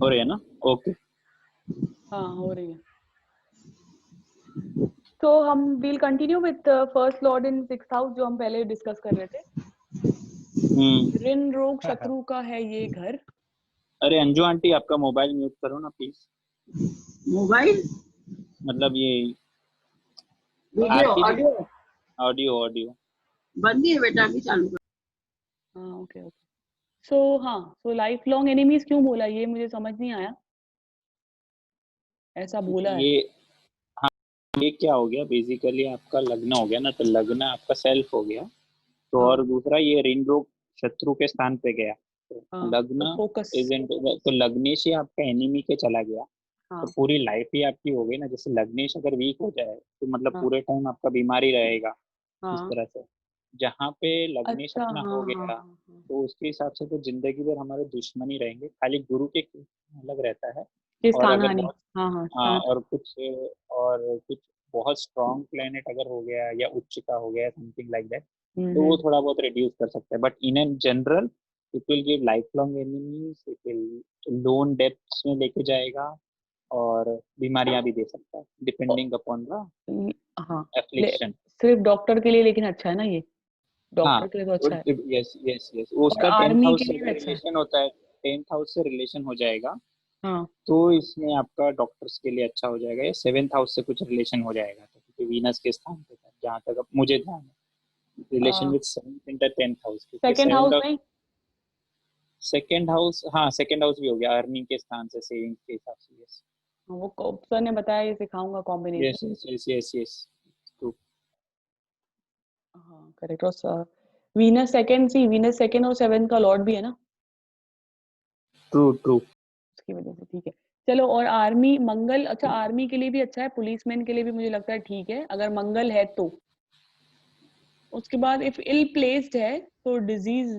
हो रही है ना? ओके। हाँ हो रही है। तो हम will continue with first lord in 6th house जो हम पहले डिस्कस कर रहे थे। ऋण रोग शत्रु का है ये घर। अरे अंजू आंटी, आपका मोबाइल म्यूट करो ना प्लीज। मोबाइल मतलब ये वीडियो आरती ऑडियो ऑडियो ऑडियो बंद ही है बेटा, अभी चालू कर। हाँ okay okay. So life long enemies क्यों बोला, ये मुझे समझ नहीं आया। ऐसा बोला है। ये हाँ, ये क्या हो गया बेसिकली, आपका लग्न हो गया ना, तो लग्न आपका सेल्फ हो गया। तो हाँ और दूसरा ये ऋण रोग शत्रु के स्थान पे गया, तो हाँ, तो लग्न फोकस। इजेंट, तो लग्नेश ही आपका एनिमी के चला गया। हाँ तो पूरी लाइफ ही आपकी हो गई ना। जैसे लग्नेश अगर वीक हो जाए तो मतलब हाँ पूरे टाइम आपका बीमारी रहेगा इस हाँ। तरह से। जहाँ पे लग्नेश अच्छा अपना हाँ हो हाँ गया, हाँ हाँ। तो उसके हिसाब से तो जिंदगी भर हमारे दुश्मन ही रहेंगे। खाली गुरु के अलग रहता है। ये और स्थान अगर हानि। बहुत हाँ हाँ हाँ, स्थान। और कुछ बहुत स्ट्रॉन्ग प्लेनेट अगर हो गया या उच्च का हो गया, समथिंग लाइक दैट, तो वो हम्म। थोड़ा बहुत रिड्यूस कर सकता है। But in an general it will give life long enemies, it will loan depths में लेके जाएगा, और बीमारियां भी दे सकता है डिपेंडिंग अपॉन द हाँ एफ्लिक्शन। सिर्फ डॉक्टर के लिए लेकिन अच्छा है ना ये, हाँ, डॉक्टर के लिए तो अच्छा है। यस यस यस, और उसका टेंथ आर्मी के हाउस से लिए भी अगर अच्छा है। रिलेशन होता है, टेंथ हाउस से रिलेशन हो जाएगा, हाँ तो इसमें आपका डॉक्टर्स के लिए अच्छा हो जाएगा। या सेवेंथ हाउस से कुछ रिलेशन हो जाएगा, तो क्योंकि वीनस के स्थान पे था, जहाँ तक अब मुझे ध्यान है, relation with seventh inter tenth house, क्योंकि सेकेंड सेवेंथ हाउस हाउस, में। सेकेंड हाउस, हाँ सेकेंड हाउस भी हो गया अर्निंग के स्थान से, सेविंग के हिसाब से। यस वो सर ने बताया ये सिखाऊंगा combination. Yes yes yes yes yes, true हाँ करेक्ट। और वीनस सेकंड, सी वीनस सेकंड और सेवेंथ का लॉर्ड भी है ना, ट्रू ट्रू। उसकी वजह से ठीक है। चलो और आर्मी मंगल, अच्छा आर्मी के लिए भी अच्छा है, पुलिसमैन के लिए भी मुझे लगता है ठीक है अगर मंगल है तो। उसके बाद इफ इल प्लेस्ड है तो डिजीज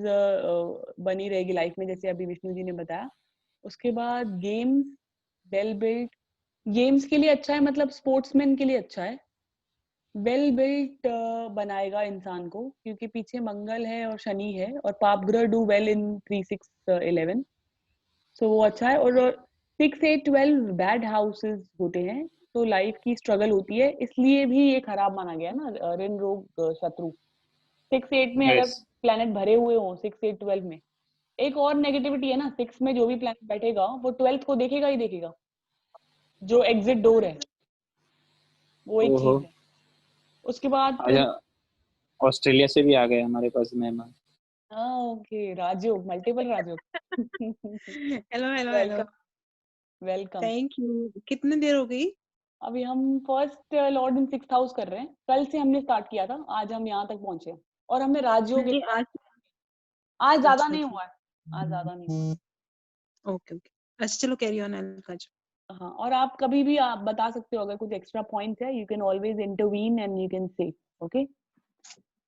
बनी रहेगी लाइफ में, जैसे अभी विष्णु जी ने बताया। उसके बाद गेम्स वेल बिल्ट, गेम्स के लिए अच्छा है, मतलब स्पोर्ट्समैन के लिए अच्छा है। वेल बिल्ट बनाएगा इंसान को, क्योंकि पीछे मंगल है और शनि है, और पाप ग्रह डू वेल इन 3 6 11, सो वो अच्छा है। और 6 8 12 बैड हाउसेस होते हैं, तो लाइफ की स्ट्रगल होती है, इसलिए भी ये खराब माना गया ना ऋण रोग शत्रु। 6 8 में अगर यस, प्लैनेट भरे हुए हों 6 8 12 में, एक और नेगेटिविटी है ना, 6 में जो भी प्लैनेट बैठेगा वो 12th को देखेगा ही देखेगा, जो एग्जिट डोर है, वो एक ओहो, चीज है। उसके बाद आजा, ऑस्ट्रेलिया से भी आ गए हमारे पास मेहमान। हाँ okay, Rajyog, multiple Rajyog. Hello hello hello. Welcome welcome. Thank you. कितने देर हो गई? अभी हम first lord in 6th house कर रहे हैं, कल से हमने स्टार्ट किया था, आज हम यहाँ तक पहुंचे हैं। और हमने राजयोग नहीं आज। आज ज्यादा अच्छा नहीं अच्छा। हुआ है, आज ज्यादा नहीं हुआ है। Okay okay. अच्छा चलो कैरी ऑन अलकाज। हाँ, और आप कभी भी आप बता सकते हो अगर कुछ एक्स्ट्रा पॉइंट्स है, you can always intervene and you can say. Okay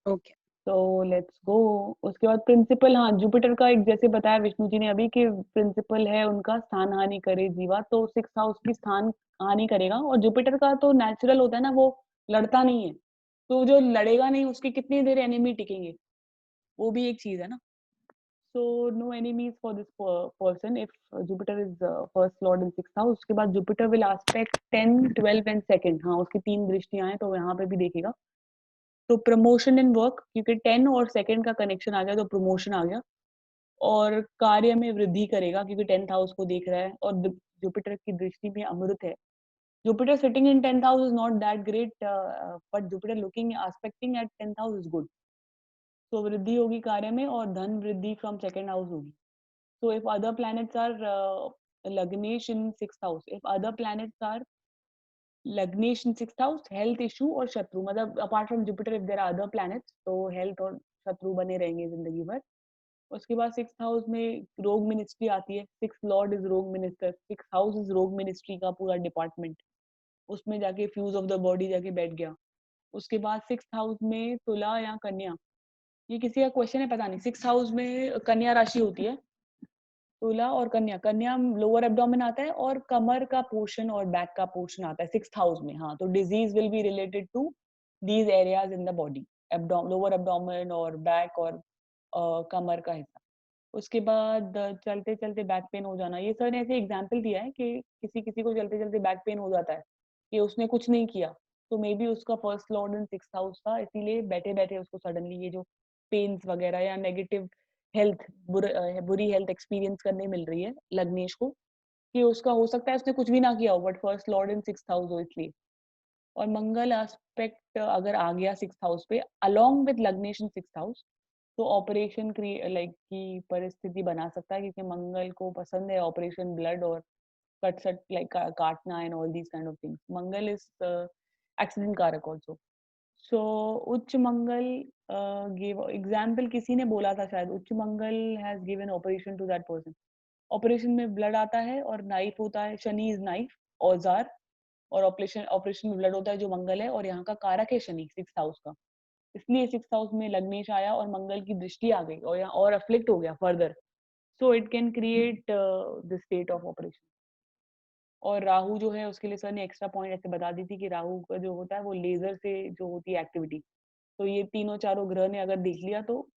okay. तो लेट्स गो। उसके बाद प्रिंसिपल, हाँ जुपिटर का एक, जैसे बताया विष्णु जी ने अभी कि प्रिंसिपल है उनका स्थान हानि करे जीवा, तो 6th हाउस की स्थान हानि करेगा। और जुपिटर का तो नेचुरल होता है ना, वो लड़ता नहीं है, तो जो लड़ेगा नहीं उसकी कितनी देर एनिमी टिकेंगे, वो भी एक चीज है ना। So no enemies for this person if Jupiter is first lord in 6th house. उसके बाद Jupiter will aspect 10 12 and second, हाँ उसकी 3 दृष्टियां हैं, तो यहाँ पे भी देखेगा। तो प्रमोशन इन वर्क, क्योंकि 10 और सेकंड का कनेक्शन आ गया तो प्रमोशन आ गया। और कार्य में वृद्धि करेगा, क्योंकि 10th हाउस को देख रहा है, और जुपिटर की दृष्टि में अमृत है। Jupiter sitting in 10th house is not that great, but Jupiter looking aspecting at 10th house is good. तो वृद्धि होगी कार्य में, और धन वृद्धि फ्रॉम सेकंड हाउस होगी। So if other planets are Lagnesh in 6th house, if other planets are Lagnesh in 6th house, health issue और शत्रु, मतलब apart from Jupiter if there are other planets, तो health और शत्रु बने रहेंगे जिंदगी भर। उसके बाद 6th हाउस में रोग मिनिस्ट्री आती है, 6th लॉर्ड इज रोग मिनिस्टर, 6th हाउस इज रोग मिनिस्ट्री का पूरा डिपार्टमेंट, उसमें जाके फ्यूज ऑफ द बॉडी जाके बैठ गया। उसके बाद 6th हाउस में तुला या कन्या, ये किसी का क्वेश्चन है पता नहीं। 6th हाउस में कन्या राशि होती है, तुला और कन्या, कन्या लोअर एब्डोमेन आता है, और कमर का पोर्शन और बैक का पोर्शन आता है 6th हाउस में। हाँ, तो disease will be related to these areas in the body, lower abdomen और बैक और कमर का हिस्सा। उसके बाद चलते चलते बैक पेन हो जाना। ये सर ने ऐसे एग्जाम्पल दिया है कि किसी किसी को चलते चलते बैक पेन हो जाता है कि उसने कुछ नहीं किया, तो मे बी उसका first lord in six house था, इसीलिए बैठे बैठे उसको सडनली ये जो पेन्स वगैरह या नेगेटिव हेल्थ बुरी हेल्थ एक्सपीरियंस करने मिल रही है लग्नेश को, कि उसका हो सकता है उसने कुछ भी ना किया हो but first lord in six house हो इसलिए। और मंगल एस्पेक्ट अगर आ गया सिक्स हाउस पे अलोंग विद लग्नेश इन सिक्स हाउस, तो ऑपरेशन लाइक की परिस्थिति बना सकता है, क्योंकि मंगल को पसंद है ऑपरेशन, ब्लड और कट सट लाइक काटना and all these kind of things. Mangal is accident कारक ऑल्सो। सो उच्च मंगल गिव एग्जाम्पल, किसी ने बोला था शायद, उच्च Mangal has given operation to that person. Operation में ब्लड आता है और नाइफ होता है, शनि इज नाइफ, औजार, और ऑपरेशन ऑपरेशन में ब्लड होता है जो मंगल है, और यहाँ का कारक है शनि सिक्स हाउस का, इसलिए सिक्स हाउस में लग्नेश आया और मंगल की दृष्टि आ गई और यहाँ और अफ्लिक्ट हो गया further, so it can create the state of operation. और राहु जो है उसके लिए सर ने एक्स्ट्रा पॉइंट ऐसे बता दी थी कि राहु का जो होता है वो लेजर से जो होती है एक्टिविटी, तो ये तीनों चारों ग्रह ने अगर देख लिया तो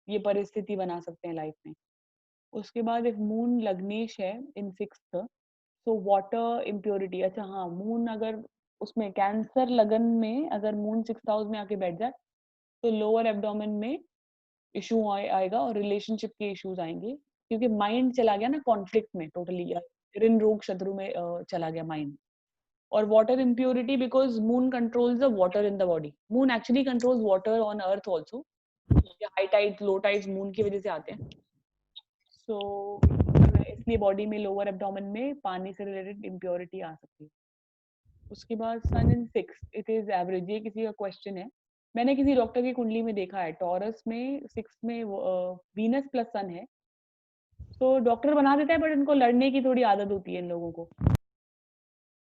ये परिस्थिति बना सकते हैं लाइफ में। उसके बाद एक मून लग्नेश है इन सिक्स्थ, सो वाटर इम्प्योरिटी, अच्छा हाँ, मून अगर उसमें कैंसर लगन में अगर मून सिक्स हाउस में आके बैठ जाए तो लोअर एब्डोमेन में इशू आएगा और रिलेशनशिप के इश्यूज आएंगे, क्योंकि माइंड चला गया ना कॉन्फ्लिक्ट में टोटली, ऋण रोग शत्रु में चला गया माइंड। और water impurity because moon controls the water in the body, moon actually controls water on earth also, high tides low tides moon की वजह से आते हैं। सो इसलिए बॉडी में लोअर एब्डोमेन में पानी से रिलेटेड इम्प्योरिटी आ सकती है। उसके बाद Sun in six, it is average, ये किसी का क्वेश्चन है, मैंने किसी डॉक्टर की कुंडली में देखा है टॉरस में सिक्स में वीनस प्लस सन है, तो डॉक्टर बना देता है बट इनको लड़ने की थोड़ी आदत होती है इन लोगों को।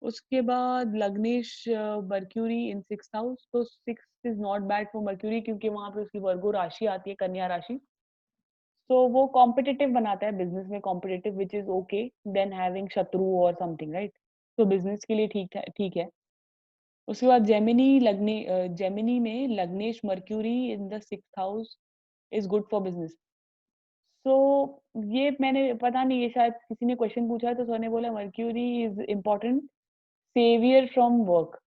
उसके बाद लग्नेश मर्क्यूरी इन सिक्स हाउस, तो six is not bad for mercury क्योंकि वहां पे उसकी वर्गो राशि आती है, कन्या राशि, तो वो कॉम्पिटिटिव बनाता है बिजनेस में, competitive which is okay then having शत्रु और समथिंग, राइट, तो बिजनेस के लिए ठीक है। उसके बाद जेमिनी में लग्नेश Mercury in the sixth house is good for business. So ये मैंने पता नहीं, ये शायद किसी ने क्वेश्चन पूछा है तो सर ने बोला Mercury is important saviour from work,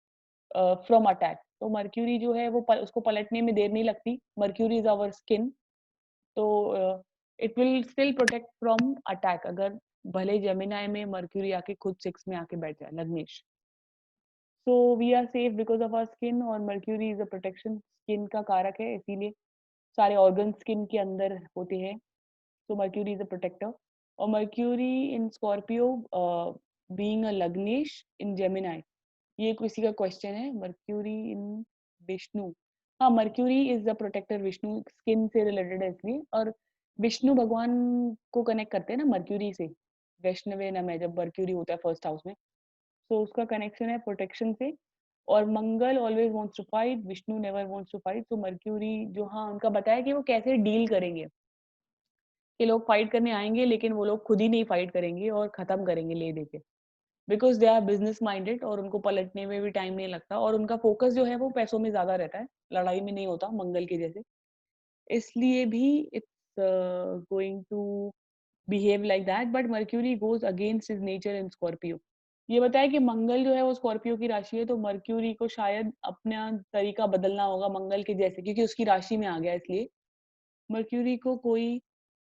from attack, तो मर्क्यूरी जो है वो उसको पलटने में देर नहीं लगती, मर्क्यूरी इज आवर स्किन, तो it will still protect from attack, अगर भले जेमिनाई में मर्क्यूरी आके खुद सिक्स में आके बैठ जाए लग्नेश, so we are safe because of our skin, और Mercury is a protection, skin का कारक है इसीलिए सारे ऑर्गन स्किन के अंदर होते हैं, so Mercury is a protector. और Mercury in Scorpio being a Lagnesh in Gemini, ये किसी का क्वेश्चन है, Mercury in विष्णु, हाँ Mercury is the protector, Vishnu skin से रिलेटेड है इसलिए, और विष्णु भगवान को कनेक्ट करते हैं ना मर्क्यूरी से, वैष्णवे नम है जब मर्क्यूरी होता है फर्स्ट हाउस में, तो उसका कनेक्शन है प्रोटेक्शन से। और Mangal always wants to fight, Vishnu never wants to fight, तो मर्क्यूरी जो हाँ उनका बताया कि वो कैसे डील करेंगे, कि लोग फाइट करने आएंगे लेकिन वो लोग खुद ही नहीं फाइट करेंगे और खत्म करेंगे ले देके, because they are business minded और उनको पलटने में भी टाइम नहीं लगता, और उनका फोकस जो है वो पैसों में ज्यादा रहता है, लड़ाई में नहीं होता मंगल के जैसे, इसलिए भी it's going to behave like that, but Mercury goes against his nature in Scorpio. ये बताया कि मंगल जो है वो स्कॉर्पियो की राशि है, तो मर्क्यूरी को शायद अपना तरीका बदलना होगा मंगल के जैसे, क्योंकि उसकी राशि में आ गया, इसलिए मर्क्यूरी को कोई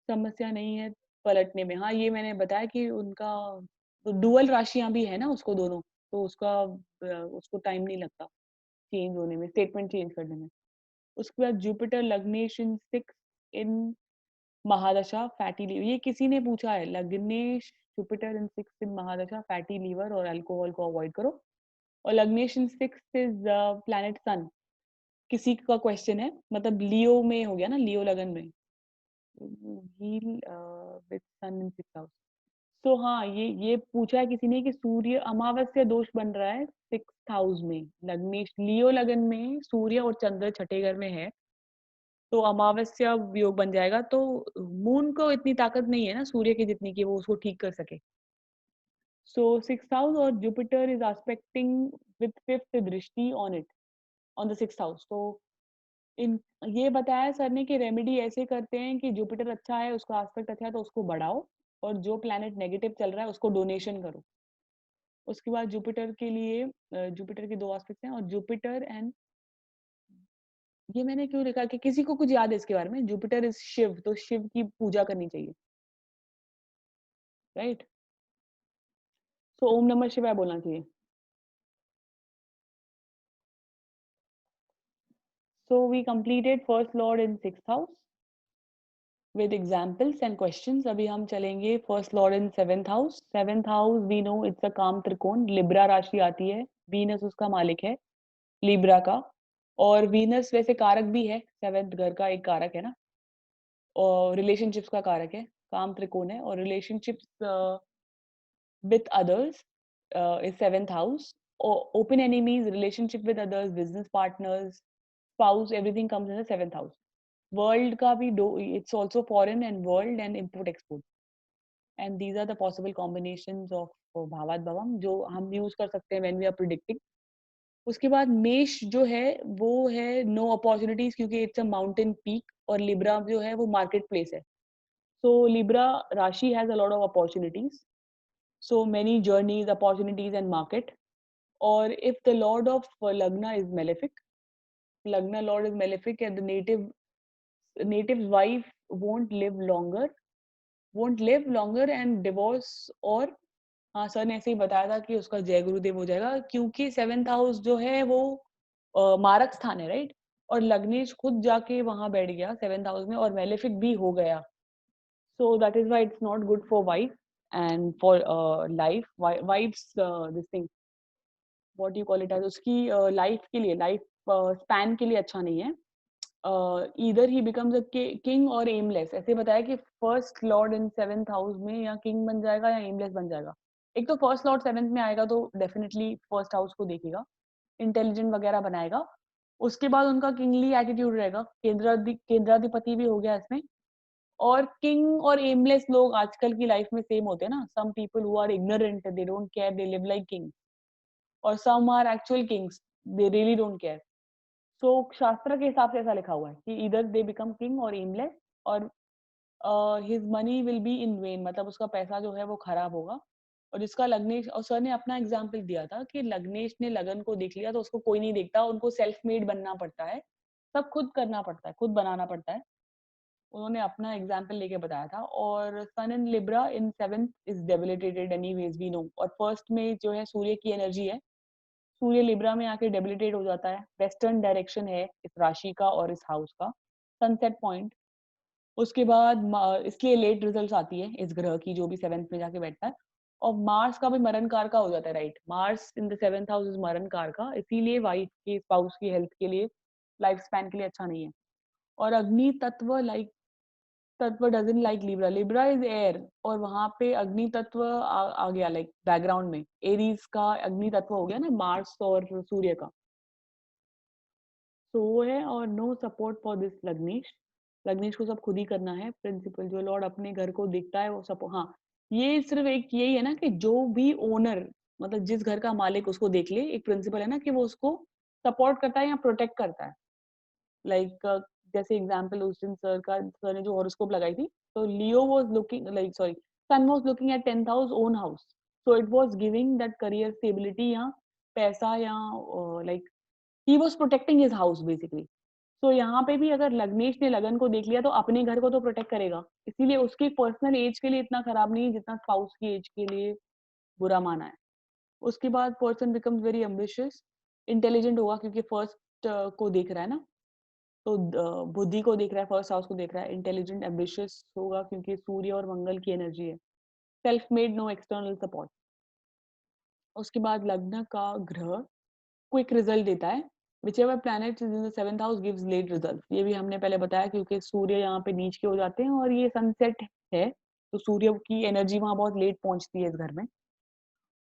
समस्या नहीं है पलटने में। हाँ, ये मैंने बताया कि उनका डुअल राशियां भी है ना उसको दोनों, तो उसको टाइम नहीं लगता चेंज होने में, स्टेटमेंट चेंज करने में। उसके बाद जुपिटर लग्नेश इन सिक्स इन महादशा फैटी लीवर, ये किसी ने पूछा है, लग्नेश जुपिटर इन सिक्स इन महादशा फैटी लीवर और अल्कोहल को अवॉइड करो। और लग्नेश in six is planet Sun, किसी का क्वेश्चन है, मतलब लियो में हो गया ना, लियो लगन में, heal with sun in sixth house। तो हाँ, ये पूछा है किसी ने कि सूर्य अमावस्या दोष बन रहा है सिक्स्थ हाउस में, लग्नेश लियो लगन में सूर्य और चंद्र छठे घर में है, तो अमावस्या योग बन जाएगा, तो मून को इतनी ताकत नहीं है ना सूर्य की जितनी कि वो उसको ठीक कर सके। सो सिक्स्थ हाउस और Jupiter is aspecting with fifth दृष्टि on it, on the sixth house, तो इन ये बताया सर ने कि रेमेडी ऐसे करते हैं कि जुपिटर अच्छा है, उसका एस्पेक्ट अच्छा है तो उसको बढ़ाओ, और जो प्लैनेट नेगेटिव चल रहा है उसको डोनेशन करो। उसके बाद जुपिटर के लिए जुपिटर के 2 एस्पेक्ट्स हैं, और जुपिटर एंड ये मैंने क्यों लिखा कि किसी को कुछ याद है इसके बारे में? जुपिटर इज शिव, तो शिव की पूजा करनी चाहिए, राइट? तो ओम नमः शिवाय बोलना चाहिए। So we completed first lord in 6th house with examples and questions. अभी हम चलेंगे first lord in 7th house. 7th house we know it's a काम त्रिकोण, लिब्रा राशि आती है, वीनस उसका मालिक है, लिब्रा का, और वीनस वैसे कारक भी है, 7th घर का एक कारक है ना, और रिलेशनशिप्स का कारक है, काम त्रिकोण है, और relationships with others is 7th house. Open enemies, relationship with others, business partners, spouse, everything comes in the 7th house. World का भी it's also foreign and world and import export, and these are the possible combinations of भावात भवम जो हम use कर सकते हैं when we are predicting. उसके बाद मेष जो है वो है नो अपॉर्चुनिटीज, क्योंकि इट्स अ माउंटेन पीक, और लिब्रा जो है वो मार्केट प्लेस है, सो लिब्रा राशि has a lot of opportunities, so many journeys, opportunities and market. Or if the lord of lagna is malefic, lagna lord is malefic, and the native's wife won't live longer and divorce, और हाँ sir ने ऐसे ही बताया था कि उसका जय गुरुदेव हो जाएगा, क्योंकि 7th हाउस जो है वो मारक स्थान है, राइट? और लग्नेश खुद जाके वहां बैठ गया 7th हाउस में, और मेलेफिक भी हो गया, so that is why it's not good for wife and for life, wife's this thing, what you call it as, उसकी लाइफ के लिए, लाइफ स्पैन के लिए अच्छा नहीं है। Either he becomes a king और एमलेस, ऐसे बताया कि फर्स्ट लॉर्ड इन 7th हाउस में या किंग बन जाएगा या एमलेस बन जाएगा। एक तो फर्स्ट लॉर्ड 7th में आएगा तो डेफिनेटली फर्स्ट हाउस को देखेगा, इंटेलिजेंट वगैरह बनाएगा। उसके बाद उनका किंगली एटीट्यूड रहेगा, केंद्राधिपति भी हो गया इसमें। और किंग और एमलेस लोग आजकल की लाइफ में सेम होते हैं ना, some people who are ignorant, they don't care, they live like king, और some are actual kings, they really don't care. So शास्त्र के हिसाब से ऐसा लिखा हुआ है कि इधर दे बिकम किंग और एमलेस, और his money will be in when, मतलब उसका पैसा जो है वो खराब होगा। और जिसका लग्नेश, और सर ने अपना एग्जाम्पल दिया था कि लग्नेश ने लगन को देख लिया तो उसको कोई नहीं देखता, उनको सेल्फ मेड बनना पड़ता है, सब खुद करना पड़ता है, खुद बनाना पड़ता है। उन्होंने अपना एग्जाम्पल लेके बताया था। और Sun in Libra in 7th is debilitated anyways we know, और फर्स्ट में जो है सूर्य की एनर्जी है, सूर्य लिब्रा में आके डेबिलिटेट हो जाता है, वेस्टर्न डायरेक्शन है इस राशि का और इस हाउस का, सनसेट पॉइंट। उसके बाद इसलिए लेट रिजल्ट्स आती है इस ग्रह की, जो भी 7th में जाके बैठता है। और मार्स का भी मरण कार का हो जाता है, right? Mars in the 7th house is मरण कार का, इसीलिए वाइफ के स्पाउस की हेल्थ के लिए, लाइफ स्पैन के लिए अच्छा नहीं है। और अग्नि तत्व तत्व doesn't like Libra, Libra is air, और वहां पे अग्नि तत्व आ गया लाइक बैकग्राउंड में, एरीज का अग्नि तत्व हो गया ना, मार्स और सूर्य का, तो वो है। और नो सपोर्ट फॉर दिस लग्नेश, लग्नेश को सब खुद ही करना है, प्रिंसिपल जो लॉर्ड अपने घर को देखता है वो सपोर्ट, हाँ ये सिर्फ एक यही है ना कि जो भी ओनर, मतलब जिस घर का मालिक उसको देख ले, एक प्रिंसिपल है ना कि वो उसको सपोर्ट करता है या प्रोटेक्ट करता है। लाइक जैसे एग्जांपल उस दिन सर ने जो हॉरोस्कोप लगाई थी, तो Leo was looking like sorry Sun was looking at 10th house own house, so it was giving that career stability या पैसा या like he was protecting his house basically. तो यहाँ पे भी अगर लग्नेश ने लगन को देख लिया तो अपने घर को तो प्रोटेक्ट करेगा, इसीलिए उसकी पर्सनल एज के लिए इतना खराब नहीं है जितना स्पाउस की एज के लिए बुरा माना है। उसके बाद person becomes very ambitious, intelligent होगा क्योंकि फर्स्ट को देख रहा है ना, तो बुद्धि को देख रहा है, फर्स्ट हाउस को देख रहा है, इंटेलिजेंट एम्बिशियस होगा क्योंकि सूर्य और मंगल की एनर्जी है, self made, no external support. उसके बाद लग्न का ग्रह क्विक रिजल्ट देता है, whichever planet is in the 7th house gives late results, ये भी हमने पहले बताया क्योंकि सूर्य यहाँ पे नीच के हो जाते हैं और ये सनसेट है, तो सूर्य की एनर्जी वहां बहुत लेट पहुंचती है इस घर में।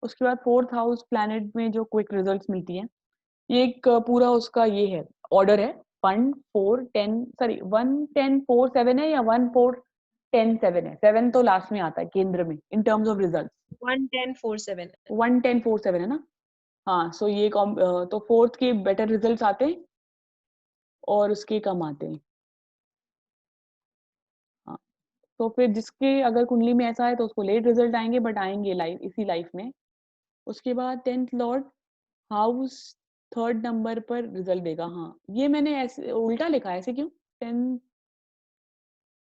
उसके बाद 4th हाउस प्लैनेट में जो क्विक रिजल्ट्स मिलती है, ये एक पूरा उसका ये है, ऑर्डर है 1 4 10 सॉरी 1 10 4 7 है या 1 4 10 7 है, 7 तो लास्ट में आता है केंद्र में इन टर्म्स ऑफ रिजल्ट, 1 10 4 7 1 10 4 7 है ना। हाँ सो ये तो 4th के बेटर रिजल्ट्स आते हैं, और उसके कम आते हैं। हाँ, तो फिर जिसके अगर कुंडली में ऐसा है तो उसको लेट रिजल्ट आएंगे, बट आएंगे इसी लाइफ में। उसके बाद 10th Lord house 3rd number पर रिजल्ट देगा। हाँ, ये मैंने ऐसे उल्टा लिखा है, ऐसे क्यों?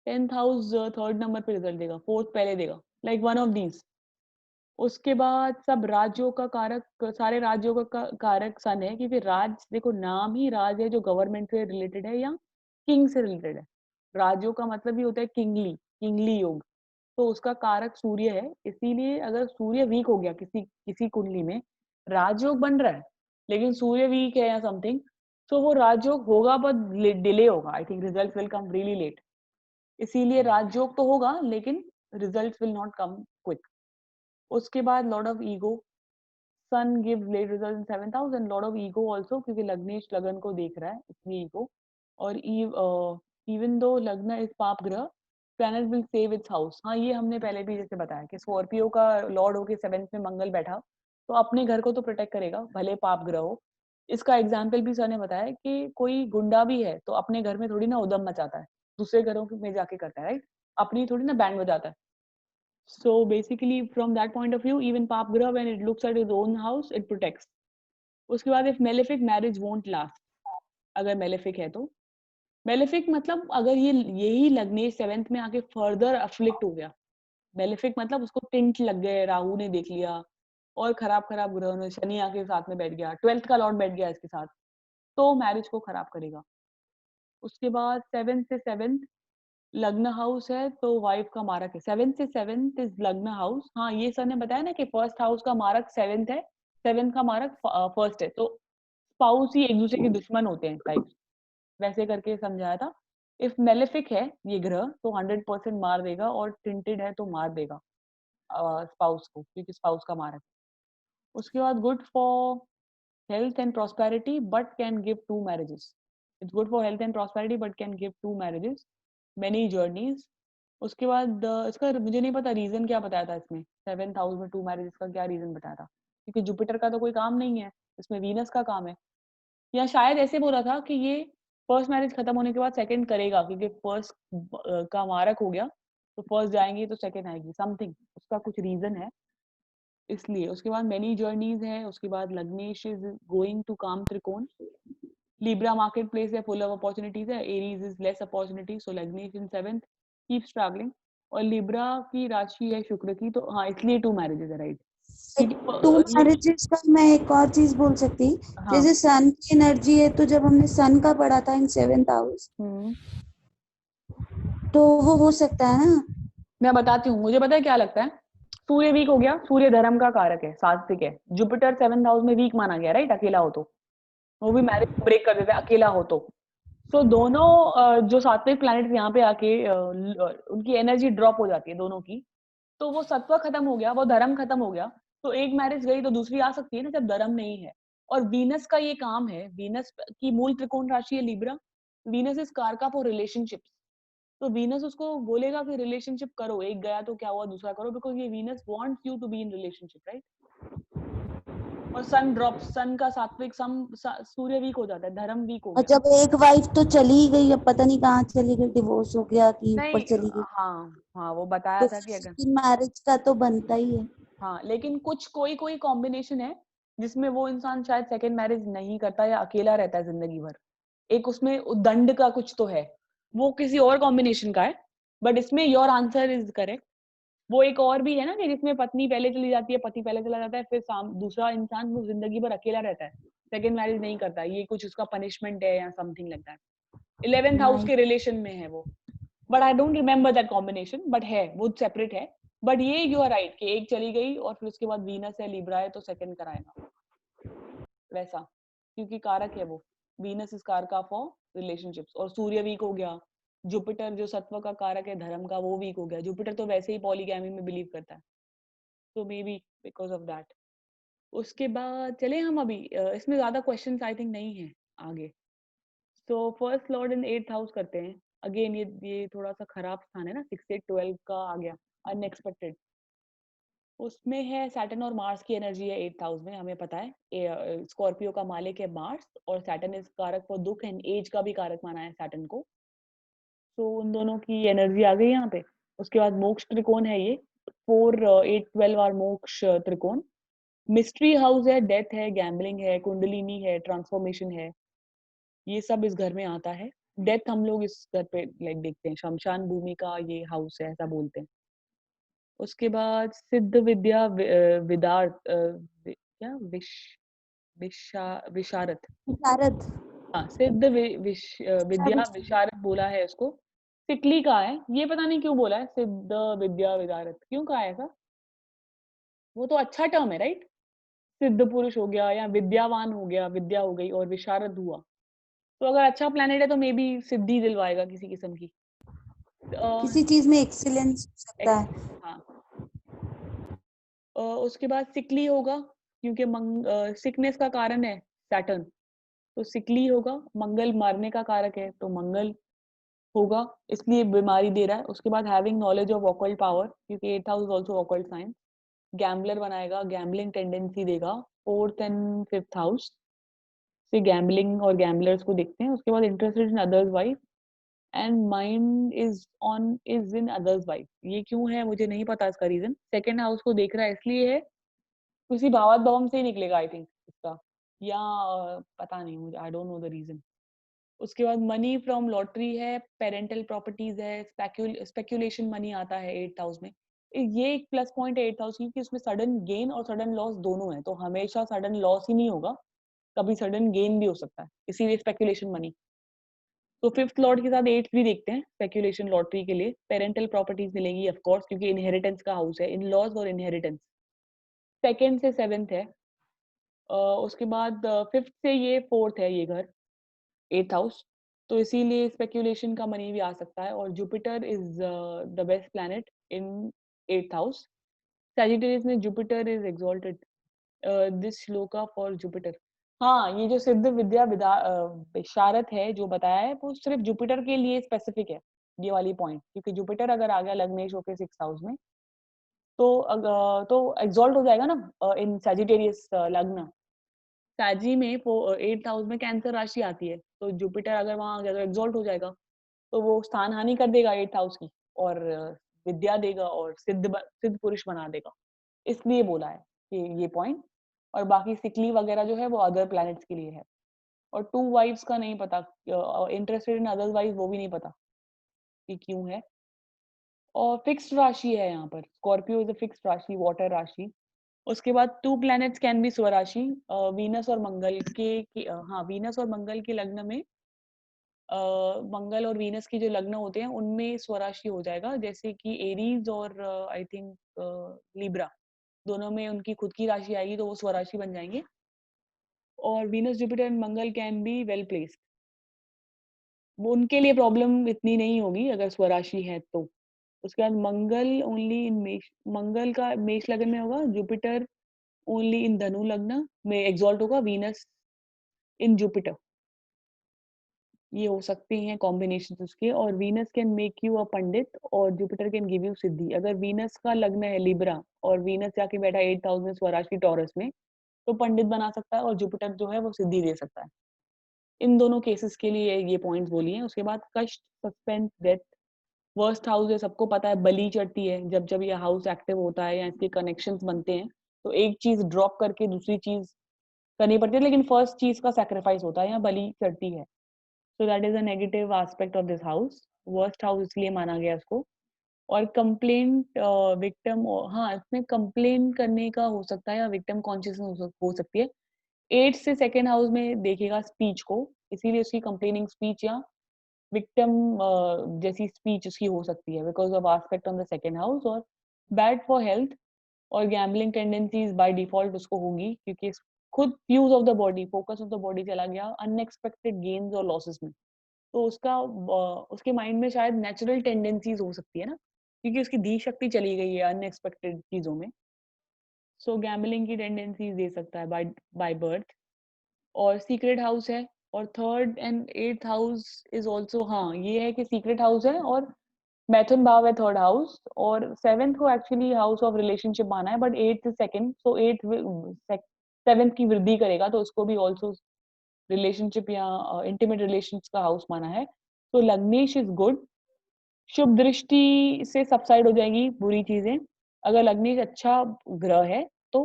10th हाउस 3rd नंबर पे रिजल्ट देगा, 4th पहले देगा, लाइक वन ऑफ दीज। उसके बाद सब राज्यों का कारक, सारे राज्यों का कारक सन है, क्योंकि राज, देखो नाम ही राज है, जो गवर्नमेंट से रिलेटेड है या किंग से रिलेटेड है। राज्यों का मतलब ही होता है किंगली, किंगली योग। तो उसका कारक सूर्य है, इसीलिए अगर सूर्य वीक हो गया किसी किसी कुंडली में, राजयोग बन रहा है लेकिन सूर्य वीक है या समथिंग, तो वो राजयोग होगा बट डिले होगा। I think result will come really late. इसीलिए राजयोग तो होगा लेकिन result will not come quick. उसके बाद lord of ego, sun give late result in 7th house and lord of ego also, क्योंकि लग्नेश लगन को देख रहा है इसलिए ईगो। और इवन दो लग्न इज पाप ग्रह, planet will save it's house. हाँ, ये हमने पहले भी जैसे बताया कि स्कॉर्पियो का लॉर्ड होके 7th में मंगल बैठा तो अपने घर को तो प्रोटेक्ट करेगा, भले पाप ग्रह हो। इसका एग्जाम्पल भी सर ने बताया कि कोई गुंडा भी है तो अपने घर में थोड़ी ना उदम मचाता है, दूसरे घरों में जाके करता है, राइट? अपनी थोड़ी ना बैंड बजाता है। So basically, from that point of view, even Pap Grah, when it looks at his own house, it protects. उसके बाद if malefic marriage won't last, अगर malefic है तो malefic मतलब अगर ये यही लग्नेश 7th में आके further afflict हो गया, malefic मतलब उसको टिंट लग गए, राहु ने देख लिया और खराब खराब ग्रहों ने, शनि आके साथ में बैठ गया, 12th का लॉर्ड बैठ गया इसके साथ, तो मैरिज को खराब करेगा। उसके बाद 7th से 7th लग्न हाउस है तो वाइफ का मारक है। 7th से 7th इज लग्न हाउस। हाँ, ये सर ने बताया ना कि फर्स्ट हाउस का मारक 7th है, 7th का मारक फर्स्ट है, तो स्पाउस ही एक दूसरे के दुश्मन होते हैं टाइप, वैसे करके समझाया था। इफ मेलेफिक है ये ग्रह तो 100% मार देगा, और टिंटेड है तो मार देगा स्पाउस को, क्योंकि स्पाउस का मारक। उसके बाद good for health and prosperity but can give 2 marriages. It's good for health and prosperity but can give 2 marriages, many journeys. उसके बाद इसका मुझे नहीं पता रीजन क्या बताया था इसमें, 7th हाउस में 2 मैरिजेस का क्या रीजन बताया था, क्योंकि जुपिटर का तो कोई काम नहीं है इसमें, वीनस का काम है। या शायद ऐसे बोला था कि ये फर्स्ट मैरिज खत्म होने के बाद सेकंड करेगा, क्योंकि फर्स्ट का मारक हो गया तो फर्स्ट जाएंगे तो सेकंड आएगी, समथिंग उसका कुछ रीजन है इसलिए। उसके बाद मेनी जर्नीज है। उसके बाद लग्नेश इज गोइंग टू काम त्रिकोण, लिब्रा मार्केट प्लेस है, फुल ऑफ अपॉर्चुनिटीज है, Aries is less opportunity, so लग्नेश इन 7th कीप्स ट्रैवलिंग। और लिब्रा की राशि है शुक्र की, तो हाँ इसलिए 2 मैरिजेस है, राइट? टू मैरिजेस का मैं एक और चीज बोल सकती, हाँ। जैसे सन की एनर्जी है, तो जब हमने सन का पढ़ा था इन 7th हाउस, तो वो हो सकता है ना। मैं बताती हूँ, मुझे पता है क्या लगता है। सूर्य वीक हो गया, सूर्य धर्म का कारक है, सात्विक है। जुपिटर 7th हाउस में वीक माना गया, राइट? अकेला हो तो वो भी मैरिज ब्रेक कर देता है अकेला हो तो। सो दोनों जो सात्विक प्लैनेट यहाँ पे आके उनकी एनर्जी ड्रॉप हो जाती है दोनों की, तो वो सत्व खत्म हो गया, वो धर्म खत्म हो गया, तो एक मैरिज गई तो दूसरी आ सकती है ना जब धर्म नहीं है। और वीनस का ये काम है, वीनस की मूल त्रिकोण राशि है लिब्रा, वीनस इज कारका फॉर रिलेशनशिप्स, तो वीनस उसको बोलेगा कि रिलेशनशिप करो, एक गया तो क्या हुआ दूसरा करो, बिकॉज ये Venus wants you to be in relationship, right? और सन ड्रॉप, सन का सात्विक सूर्य वीक हो जाता है, धर्म वीक हो और गया। जब एक वाइफ तो चली ही गई, अब पता नहीं कहाँ चली गई, डिवोर्स हो गया कि ऊपर नहीं, चली गई, हाँ हाँ, वो बताया तो था कि अगर, फिर मैरिज का तो बनता ही है। हाँ लेकिन कुछ कोई कोई कॉम्बिनेशन है जिसमें वो इंसान शायद सेकंड मैरिज नहीं करता या अकेला रहता है जिंदगी भर। एक उसमें दंड का कुछ तो है, वो किसी और कॉम्बिनेशन का है, बट इसमें योर आंसर इज करेक्ट। वो एक और भी है ना कि जिसमें पत्नी पहले चली जाती है, पति पहले चला जाता है, फिर दूसरा इंसान वो जिंदगी भर अकेला रहता है, सेकंड मैरिज नहीं करता, ये कुछ उसका पनिशमेंट है या something like that. 11th house nice. के रिलेशन में है वो, but I don't remember that combination, but है वो सेपरेट है। बट ये यू आर राइट कि एक चली गई और फिर उसके बाद वीनस है, लिब्रा है, तो सेकंड कराएगा वैसा, क्योंकि कारक है वो। वीनस इज कारका फॉर रिलेशनशिप्स, और सूर्य वीक हो गया। जुपिटर जो सत्व का कारक है धर्म का, वो वीक हो गया। जुपिटर तो वैसे ही पॉलीगैमी में बिलीव करता है, तो may be because of that. उसके बाद चले हम अभी इसमें ज्यादा क्वेश्चंस आई थिंक नहीं है आगे। तो फर्स्ट लॉर्ड इन 8th हाउस करते हैं। अगेन ये थोड़ा सा खराब स्थान है ना, 6 8 12 का आ गया, अनएक्सपेक्टेड। उसमें है सैटर्न और मार्स की एनर्जी है 8th हाउस में, हमें पता है। स्कॉर्पियो का मालिक है मार्स, और सैटर्न इज कारक फॉर दुख एंड एज का भी कारक माना है सैटर्न को। तो उन दोनों की एनर्जी आ गई यहाँ पे। उसके बाद मोक्ष त्रिकोण है ये, 4 8 12 और मोक्ष त्रिकोण। मिस्ट्री हाउस है, डेथ है, गैम्बलिंग है, कुंडलिनी है, ट्रांसफॉर्मेशन है, ये सब इस घर में आता है। डेथ हम लोग इस घर पे लाइक देखते हैं, शमशान भूमि का ये हाउस है, ऐसा बोलते हैं। उसके बाद सिद्ध विद्या विदार्थ क्या विशारद। विशारद। हाँ, सिद्ध विद्या विशारद बोला है इसको। सिकली का है, ये पता नहीं क्यों बोला है सिद्ध विद्या विदारत, क्यों कहा है ऐसा? वो तो अच्छा टर्म है, राइट? सिद्ध पुरुष हो गया या विद्यावान हो गया, विद्या हो गई, और विशारद हुआ, तो अगर अच्छा प्लेनेट है तो मे बी सिद्धि दिलवाएगा किसी किस्म की। किसी चीज में एक्सीलेंस हो सकता है। हाँ। उसके बाद सिकली होगा, क्योंकि सिकनेस का कारण है सैटर्न, तो सिकली होगा। मंगल मारने का कारक है, तो मंगल होगा, इसलिए बीमारी दे रहा है। उसके बाद having knowledge of occult power, क्योंकि 8th house also occult science. Gambler बनाएगा, गैम्बलिंग टेंडेंसी देगा। 4th एंड 5th हाउस से गैम्बलिंग और गैम्बलर्स को देखते हैं। उसके बाद interested in others wife and mind is in others wife, ये क्यों है मुझे नहीं पता इसका रीजन। सेकंड हाउस को देख रहा है इसलिए है, किसी भावात भावम से ही निकलेगा आई थिंक इसका, या पता नहीं मुझे, I don't know the reason. उसके बाद मनी फ्रॉम लॉटरी है, पेरेंटल प्रॉपर्टीज है, स्पेक्यूलेशन मनी आता है 8th हाउस में। ये एक प्लस पॉइंट है 8th हाउस की कि उसमें सडन गेन और सडन लॉस दोनों है, तो हमेशा सडन लॉस ही नहीं होगा, कभी सडन गेन भी हो सकता है, इसीलिए स्पेक्यूलेशन मनी। तो 5th लॉर्ड के साथ 8th भी देखते हैं स्पेक्यूलेशन लॉटरी के लिए। पेरेंटल प्रॉपर्टीज मिलेगी ऑफ कोर्स, क्योंकि इनहेरिटेंस का हाउस है, इन लॉज और इनहेरिटेंस। सेकंड से 7th है। उसके बाद 5th से ये 4th है ये घर, 8th हाउस, तो इसीलिए स्पेक्यूलेशन का मनी भी आ सकता है। और Jupiter is the best planet in 8th house. Sagittarius में Jupiter is exalted, this shloka for Jupiter. हाँ, ये जो सिद्ध विद्या विशारद है जो बताया है, वो सिर्फ जुपिटर के लिए स्पेसिफिक है, ये वाली पॉइंट, क्योंकि जुपिटर अगर आ गया लग्नेश होके 6th हाउस में, तो एग्जॉल्ट हो जाएगा ना इन सैजिटेरियस लग्न। सैजी में 8th हाउस में कैंसर राशि आती है, तो जुपिटर अगर वहां आ गया तो एग्जॉल्ट हो जाएगा, तो वो स्थान हानि कर देगा 8th हाउस की, और विद्या देगा और सिद्ध पुरुष बना देगा, इसलिए बोला है कि ये पॉइंट। और बाकी सिकली वगैरह जो है वो अदर प्लैनेट्स के लिए है। और 2 वाइफ्स का नहीं पता, इंटरेस्टेड इन अदर वाइफ वो भी नहीं पता कि क्यों है। और फिक्स्ड राशि है यहाँ पर, स्कॉर्पियो इज अ फिक्स्ड राशि, वाटर राशि। उसके बाद 2 प्लैनेट्स कैन बी स्वराशि, वीनस और मंगल हाँ, वीनस और मंगल के लग्न में, मंगल और वीनस की जो लग्न होते हैं उनमें स्वराशि हो जाएगा, जैसे कि एरीज और आई थिंक लिब्रा, दोनों में उनकी खुद की राशि आएगी तो वो स्वराशि बन जाएंगे। और Venus Jupiter and Mangal can be well placed, वो उनके लिए प्रॉब्लम इतनी नहीं होगी अगर स्वराशि है तो। उसके बाद मंगल ओनली इन मेष, मंगल का मेष लग्न में होगा। जुपिटर ओनली इन धनु लग्न में एग्जॉल्ट होगा, वीनस इन जुपिटर, ये हो सकती हैं कॉम्बिनेशन उसके। और Venus can make you a pandit और Jupiter can give you siddhi. अगर वीनस का लग्न है लिब्रा और वीनस जाके बैठा 8th हाउस में स्वराशि टॉरस में, तो पंडित बना सकता है, और जुपिटर जो है वो सिद्धि दे सकता है। इन दोनों केसेस के लिए ये पॉइंट्स बोली हैं। उसके बाद कष्ट, सस्पेंस, डेथ। वर्स्ट हाउस है, सबको पता है, बलि चढ़ती है जब जब ये हाउस एक्टिव होता है या इसके कनेक्शंस बनते हैं, तो एक चीज ड्रॉप करके दूसरी चीज करनी पड़ती है, लेकिन फर्स्ट चीज का सैक्रिफाइस होता है या बलि चढ़ती है। So that is a negative aspect of this house, worst house इसलिए माना गया इसको। और कंप्लेंट विक्टिम, हाँ इसमें कंप्लेन करने का हो सकता है, या विक्टिम कॉन्शियसनेस हो सकती है। 8 से 2nd हाउस में देखेगा स्पीच को, इसीलिए उसकी कंप्लेनिंग स्पीच या विक्टिम जैसी स्पीच उसकी हो सकती है, because of aspect on the 2nd house. और बैड फॉर हेल्थ और गैम्बलिंग टेंडेंसीज बाय डिफॉल्ट उसको होंगी, क्योंकि खुद fuse of the body, focus of the body चला गया अनएक्सपेक्टेड गेन्स और लॉसेस में, तो उसका उसके माइंड में शायद नेचुरल टेंडेंसीज हो सकती है ना, क्योंकि उसकी धी शक्ति चली गई है अनएक्सपेक्टेड चीजों में। सो गैम्बलिंग की टेंडेंसीज दे सकता है बाय बर्थ। और सीक्रेट हाउस है, और 3rd and 8th house is also, हाँ ये है कि सीक्रेट हाउस है और मैथुन भाव है थर्ड हाउस, और सेवेंथ को एक्चुअली हाउस ऑफ रिलेशनशिप माना है, but eighth second, so eighth seventh की वृद्धि करेगा, तो उसको भी ऑल्सो रिलेशनशिप या इंटीमेट रिलेशंस का हाउस माना है। तो लग्नेश इज गुड। शुभ दृष्टि से सबसाइड हो जाएगी बुरी चीजें। अगर लग्नेश अच्छा ग्रह है तो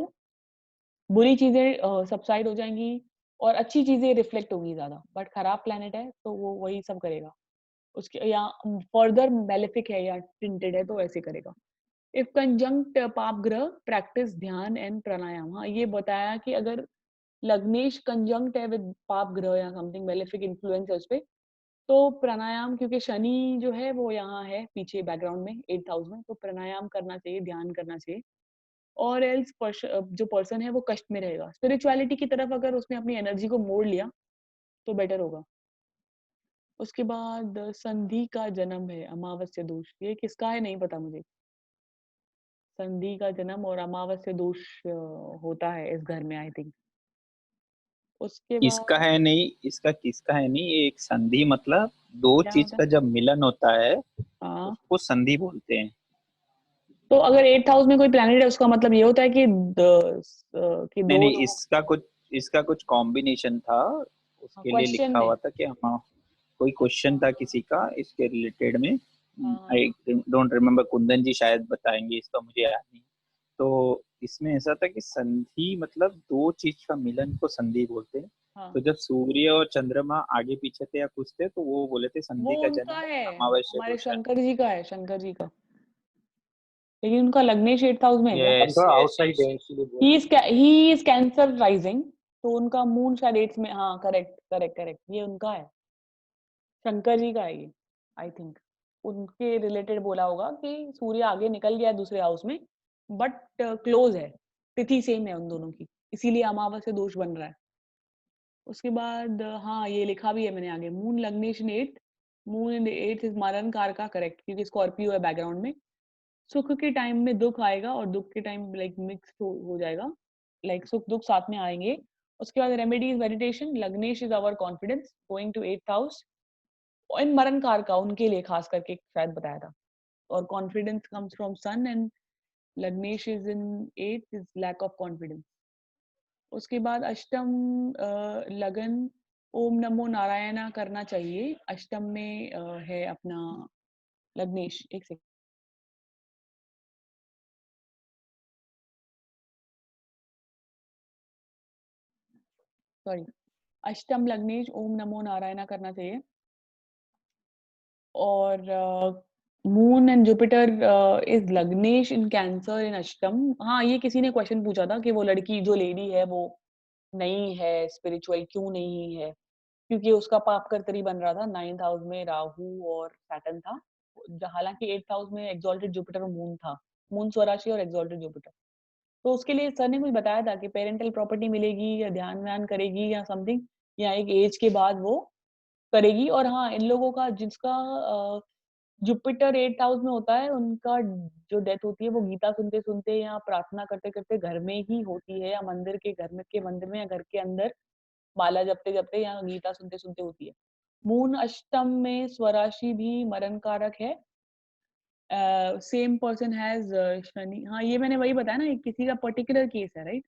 बुरी चीजें सबसाइड हो जाएंगी और अच्छी चीजें रिफ्लेक्ट होंगी ज्यादा, बट खराब प्लेनेट है तो वो वही सब करेगा। उसके या फर्दर मेलेफिक है या टिंटेड है तो ऐसे करेगा। इफ कंजंक्ट पाप ग्रह प्रैक्टिस ध्यान एंड प्राणायाम। हाँ, ये बताया कि अगर लग्नेश कंजंक्ट है विद पाप ग्रह या समथिंग मेलेफिक इन्फ्लुएंस है उसपे, तो प्राणायाम, क्योंकि शनि जो है वो यहाँ है पीछे बैकग्राउंड में 8th हाउस में, तो प्राणायाम करना चाहिए, ध्यान करना चाहिए। और एल्स जो पर्सन है वो कष्ट में रहेगा। स्पिरिचुअलिटी की तरफ अगर उसने अपनी एनर्जी को मोड़ लिया तो बेटर होगा। उसके बाद संधि का जन्म है, अमावस्या दोष, ये किसका है नहीं पता मुझे। संधि का जन्म और अमावस्या दोष होता है इस घर में, आई थिंक। उसके इसका बाद है नहीं, इसका किसका है नहीं, ये एक संधि मतलब दो क्या चीज होता का है? जब मिलन होता है हाँ, उसको संधि बोलते हैं। तो अगर 8th हाउस में कोई प्लैनेट है उसका मतलब ये होता है कि कि नहीं दो नहीं, लोगों। इसका कुछ कॉम्बिनेशन था, उसके लिए क्वेश्चन लिखा में। हुआ था कि हम कोई क्वेश्चन था किसी का इसके रिलेटेड में। हाँ, आई डोंट रिमेम्बर, कुंदन जी शायद बताएंगे, इसका मुझे याद नहीं। तो इसमें ऐसा था कि संधि मतलब दो चीज का मिलन को संधि बोलते हैं। हाँ, तो जब सूर्य और चंद्रमा आगे पीछे थे या कुछ थे तो वो बोले थे वो संधि का उनका जन्म है, है, अमावस्या हमारे दूसरा। शंकर जी का है, शंकर जी का। लेकिन उनका लग्नेश 8th हाउस में है क्या? यस थोड़ा यस आउटसाइड यस। है इसलिए बोल ही इज कैंसर राइजिंग, तो उनका मून शायद 8th में। हाँ, करेक्ट करेक्ट करेक्ट, ये उनका है, शंकर जी का है ये, आई थिंक। उनके रिलेटेड बोला होगा कि सूर्य आगे निकल गया है दूसरे हाउस में, बट क्लोज है, तिथि सेम है उन दोनों की, इसीलिए अमावस्या दोष बन रहा है। उसके बाद हाँ, ये लिखा भी है मैंने आगे, मून लग्नेश in 8th, Moon in 8th is मरण कार का, करेक्ट, क्योंकि स्कॉर्पियो है बैकग्राउंड में। सुख के टाइम में दुख आएगा और दुख के टाइम लाइक मिक्स हो जाएगा, लाइक सुख दुख साथ में आएंगे। उसके बाद रेमेडी इज मेडिटेशन। लग्नेश is our confidence, going to 8th house, in मरण कार का उनके लिए खास करके शायद बताया था। और confidence comes from Sun, and लग्नेश is in 8th is lack of confidence. उसके बाद अष्टम लगन ओम नमो नारायणा करना चाहिए। अष्टम में है अपना लग्नेश, एक सेकंड, सॉरी, अष्टम लग्नेश ओम नमो नारायणा करना चाहिए। और मून एंड जुपिटर इज लग्नेश इन कैंसर इन अष्टम। हाँ, ये किसी ने क्वेश्चन पूछा था कि वो लड़की जो लेडी है वो नहीं है स्पिरिचुअल, क्यों नहीं है? क्योंकि उसका पाप कर्तरी बन रहा था, 9th हाउस में राहु और सैटर्न था, हालांकि 8th हाउस में एक्सॉल्टेड जुपिटर और मून था, मून स्वराशि और एक्सॉल्टेड जुपिटर। तो उसके लिए सर ने कुछ बताया था कि पेरेंटल प्रॉपर्टी मिलेगी या ध्यान व्यान करेगी या समथिंग, या एक एज के बाद वो करेगी। और हाँ, इन लोगों का जिसका जुपिटर 8th हाउस में होता है, उनका जो डेथ होती है वो गीता सुनते सुनते या प्रार्थना करते करते घर में ही होती है, या मंदिर के घर में, के मंदिर में या घर के अंदर माला जपते जपते या गीता सुनते सुनते होती है। मून अष्टम में स्वराशि भी मरण कारक है। Same person has Shani. हाँ, ये मैंने वही बताया ना, एक किसी का पर्टिकुलर केस है, राइट,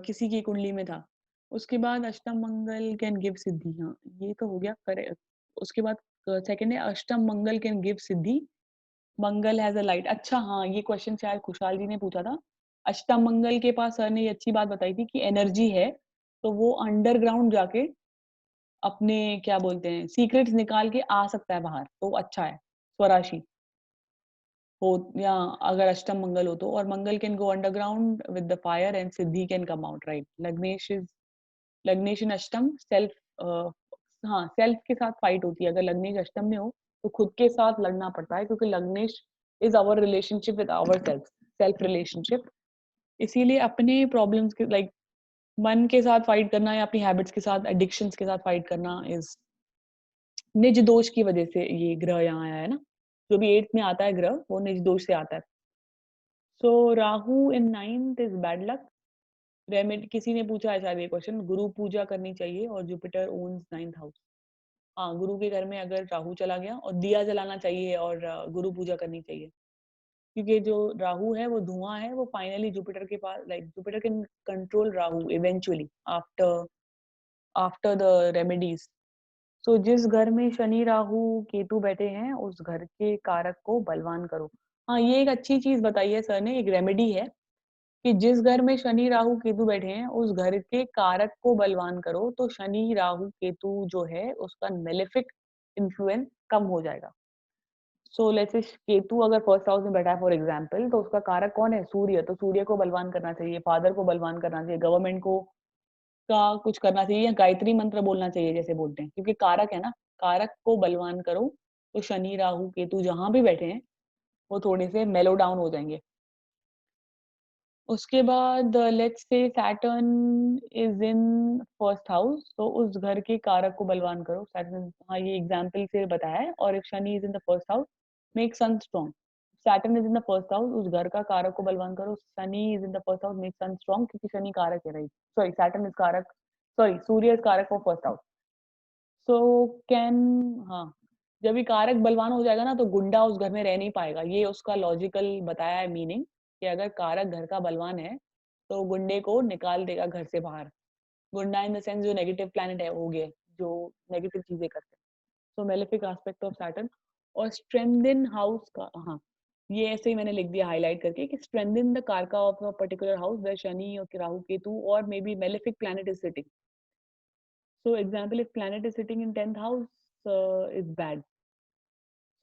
किसी की कुंडली में था। उसके बाद अष्टम मंगल कैन गिव सिद्धि। हाँ, ये तो हो गया, करे। उसके बाद सेकंड है अष्टम Mangal can give siddhi, Mangal has a light. अच्छा हाँ, ये क्वेश्चन शायद खुशहाल जी ने पूछा था। अष्टम मंगल के पास सर ने ये अच्छी बात बताई थी कि एनर्जी है, तो वो अंडरग्राउंड जाके अपने क्या बोलते हैं सीक्रेट्स निकाल के आ सकता है बाहर, तो अच्छा है स्वराशि हो, या अगर अष्टम मंगल हो तो। और Mangal can go underground with the fire and siddhi can come out, right. लग्नेश इन अष्टम सेल्फ, हाँ, सेल्फ के साथ फाइट होती है। अगर लग्नेश अष्टम में हो तो खुद के साथ लड़ना पड़ता है, क्योंकि लग्नेश is our relationship with our self, self relationship. इसीलिए अपने प्रॉब्लम्स के लाइक मन के साथ फाइट करना या अपनी हैबिट्स के साथ, एडिक्शंस के साथ फाइट करना इज निज दोष की वजह से। ये ग्रह यहाँ आया है ना, जो भी 8th में आता है ग्रह वो निज दोष से आता है। सो राहु इन 9th is bad luck. Remedy, किसी ने पूछा है शायद ये क्वेश्चन, गुरु पूजा करनी चाहिए, और जुपिटर ओन्स 9th हाउस। हाँ, गुरु के घर में अगर राहु चला गया, और दिया जलाना चाहिए और गुरु पूजा करनी चाहिए, क्योंकि जो राहु है वो धुआं है, वो फाइनली जुपिटर के पास, like Jupiter can control Rahu eventually after the remedies. So जिस घर में शनि राहु केतु बैठे हैं उस घर के कारक को बलवान करो। हाँ, ये एक अच्छी चीज बताई है सर ने, एक रेमेडी है कि जिस घर में शनि राहु केतु बैठे हैं उस घर के कारक को बलवान करो, तो शनि राहु केतु जो है उसका मेलेफिक इन्फ्लुएंस कम हो जाएगा। सो लेट्स से केतु अगर फर्स्ट हाउस में बैठा है फॉर एग्जांपल, तो उसका कारक कौन है? सूर्य। तो सूर्य को बलवान करना चाहिए, फादर को बलवान करना चाहिए, गवर्नमेंट को का कुछ करना चाहिए, या गायत्री मंत्र बोलना चाहिए जैसे बोलते हैं, क्योंकि कारक है ना, कारक को बलवान करो तो शनि राहु केतु जहां भी बैठे हैं वो थोड़े से मेलो डाउन हो जाएंगे। उसके बाद let's say Saturn is in first house, तो उस घर के कारक को बलवान करो। सैटर्न, हाँ ये एग्जाम्पल से बताया है। और if Shani is in the first house, make sun strong. Saturn is in the first house, उस घर का कारक को बलवान करो। Shani is in the first house, make sun strong, क्योंकि शनि कारक है, right. Sorry, Saturn is karak, sorry Surya is karak for first house. So can, हाँ, जब ये कारक बलवान हो जाएगा ना तो गुंडा उस घर में रह नहीं पाएगा। ये उसका लॉजिकल बताया है मीनिंग, कि अगर कारक घर का बलवान है तो गुंडे को निकाल देगा घर से बाहर। गुंडा इन द सेंस जो नेगेटिव प्लैनेट है, हो गए जो नेगेटिव चीजें करते हैं। सो मेलेफिक एस्पेक्ट ऑफ सैटर्न। और स्ट्रेंथन हाउस का, हाँ ये ऐसे ही मैंने लिख दिया हाईलाइट करके कि strengthen the karaka of a particular house where Shani और राहु केतु और may be malefic planet is sitting. So example, if planet is sitting in 10th house is bad.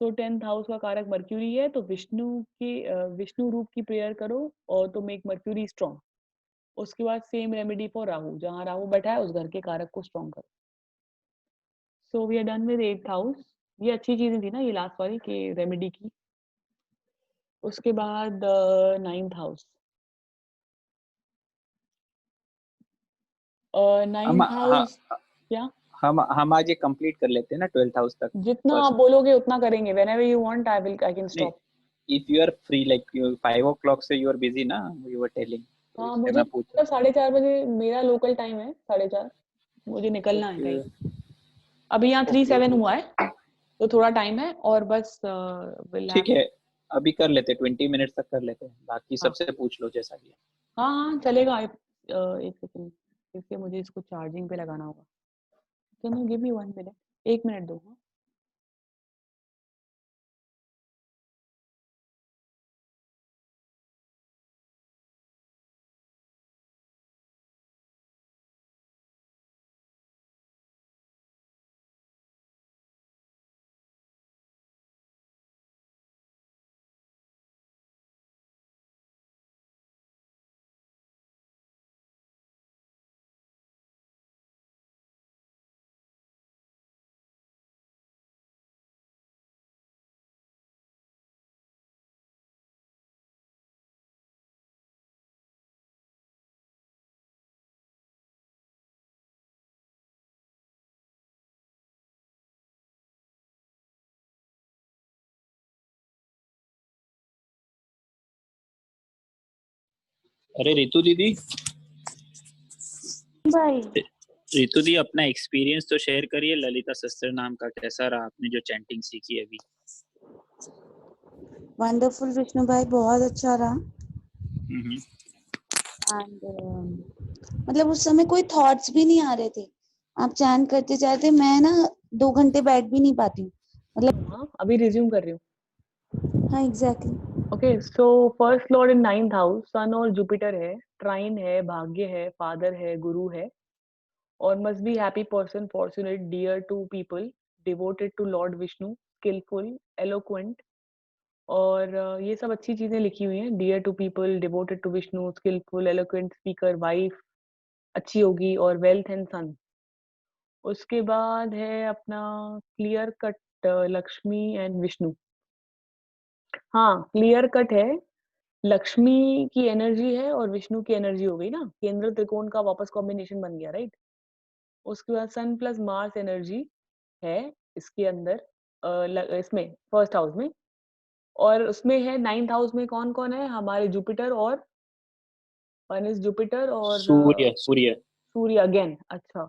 So 10th house का कारक मर्क्यूरी है, तो विष्णु के विष्णु रूप की प्रेयर करो और तो मेक मर्क्यूरी स्ट्रॉन्ग। उसके बाद सेम रेमेडी फॉर राहु, जहाँ राहु बैठा है उस घर के कारक को स्ट्रॉन्ग करो। So we are done with 8th house. ये अच्छी चीजें थी ना ये लास्ट वाली के रेमेडी की। उसके बाद 9th हाउस। 9th हाउस क्या? हम आज ये कंप्लीट कर लेते हैं ना 12th हाउस तक। जितना आप first. बोलोगे उतना करेंगे। whenever you want I can नहीं, stop. if you are free like you 5 o'clock से you are busy ना, you were telling, तो हाँ, इसलिए मुझे मैं पूछ रहा 4:30 बजे मेरा लोकल टाइम है, 4:30 मुझे निकलना है कहीं। अभी यहाँ 3-7 हुआ है तो थोड़ा टाइम है और बस विल ठीक है, अभी कर लेते 20 मिनट तक कर लेते हैं, बाकी हाँ। सबसे पूछ लो जैसा भी है। हाँ चलेगा। एक सेकंड, इसलिए मुझे इसको चार्जिंग पे लगाना होगा। Can you give me 1 minute? 1 minute दो। हाँ? अरे रितु दीदी, भाई रितु दी अपना एक्सपीरियंस तो शेयर करिए। ललिता शस्त्र नाम का कैसा रहा, आपने जो चैंटिंग सीखी अभी? वंडरफुल विष्णु भाई, बहुत अच्छा रहा। हम्म। एंड मतलब उस समय कोई थॉट्स भी नहीं आ रहे थे। आप चैन करते जाते, मैं ना 2 घंटे बैठ भी नहीं पाती हूँ मतलब। हाँ, अभी रिज्यूम कर रही हूँ। हाँ exactly. Okay, so first lord in 9th house Sun और जुपिटर है, ट्राइन है, भाग्य है, फादर है, गुरु है, और must be happy person, fortunate, dear to people, devoted to Lord Vishnu, skillful, eloquent, और ये सब अच्छी चीजें लिखी हुई हैं। Dear to people, devoted to Vishnu, skilful, eloquent, speaker, wife अच्छी होगी, और वेल्थ एंड सन। उसके बाद है अपना clear cut Lakshmi and Vishnu. हाँ, क्लियर कट है, लक्ष्मी की एनर्जी है और विष्णु की एनर्जी हो गई ना, केंद्र त्रिकोण का वापस कॉम्बिनेशन बन गया, राइट। उसके बाद सन प्लस मार्स एनर्जी है इसके अंदर, इसमें फर्स्ट हाउस में, और उसमें है 9th हाउस में कौन कौन है? हमारे जुपिटर, और वन इज जुपिटर और सूर्य। सूर्य अगेन। अच्छा,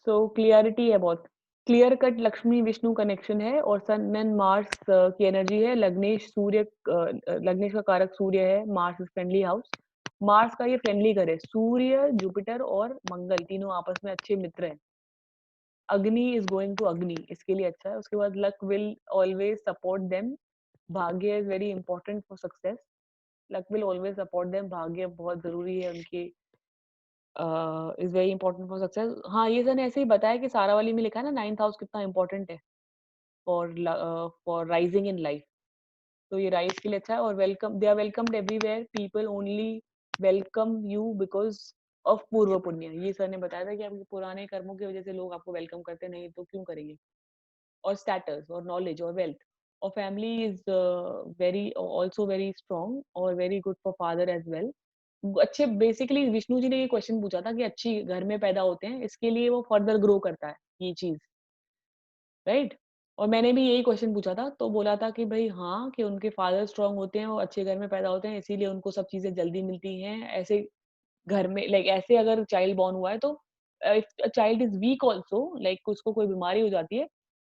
सो क्लियरिटी है बहुत। Clear cut Lakshmi Vishnu connection है और सन एंड मार्स की एनर्जी है। लग्नेश लग्नेश का कारक सूर्य है, Mars is friendly house. Mars का ये फ्रेंडली घर है। सूर्य, जुपिटर और मंगल तीनों आपस में अच्छे मित्र हैं। अग्नि इज गोइंग टू अग्नि, इसके लिए अच्छा है। उसके बाद luck will always support them. Bhagya is very important for success. Luck will always support them, भाग्य बहुत जरूरी है उनकी, is very important for success. हाँ, ये सर ने ऐसे ही बताया कि सारावली में लिखा है ना 9th हाउस कितना इंपॉर्टेंट है फॉर राइजिंग इन लाइफ। तो ये राइज के लिए अच्छा है। और welcome, they are welcomed everywhere, people only welcome you because of पूर्व पुण्य। ये सर ने बताया था कि आपके पुराने कर्मों की वजह से लोग आपको वेलकम करते, नहीं तो क्यों करेंगे। और स्टेटस और नॉलेज और वेल्थ और family is very also very strong और very good for father as well. अच्छे, बेसिकली विष्णु जी ने ये क्वेश्चन पूछा था कि अच्छी घर में पैदा होते हैं, इसके लिए वो फर्दर ग्रो करता है ये चीज, राइट। और मैंने भी यही क्वेश्चन पूछा था तो बोला था कि भाई हाँ, कि उनके फादर स्ट्रांग होते हैं और अच्छे घर में पैदा होते हैं, इसीलिए उनको सब चीजें जल्दी मिलती हैं। ऐसे घर में लाइक ऐसे अगर चाइल्ड बॉर्न हुआ है तो if child is weak also, like उसको कोई बीमारी हो जाती है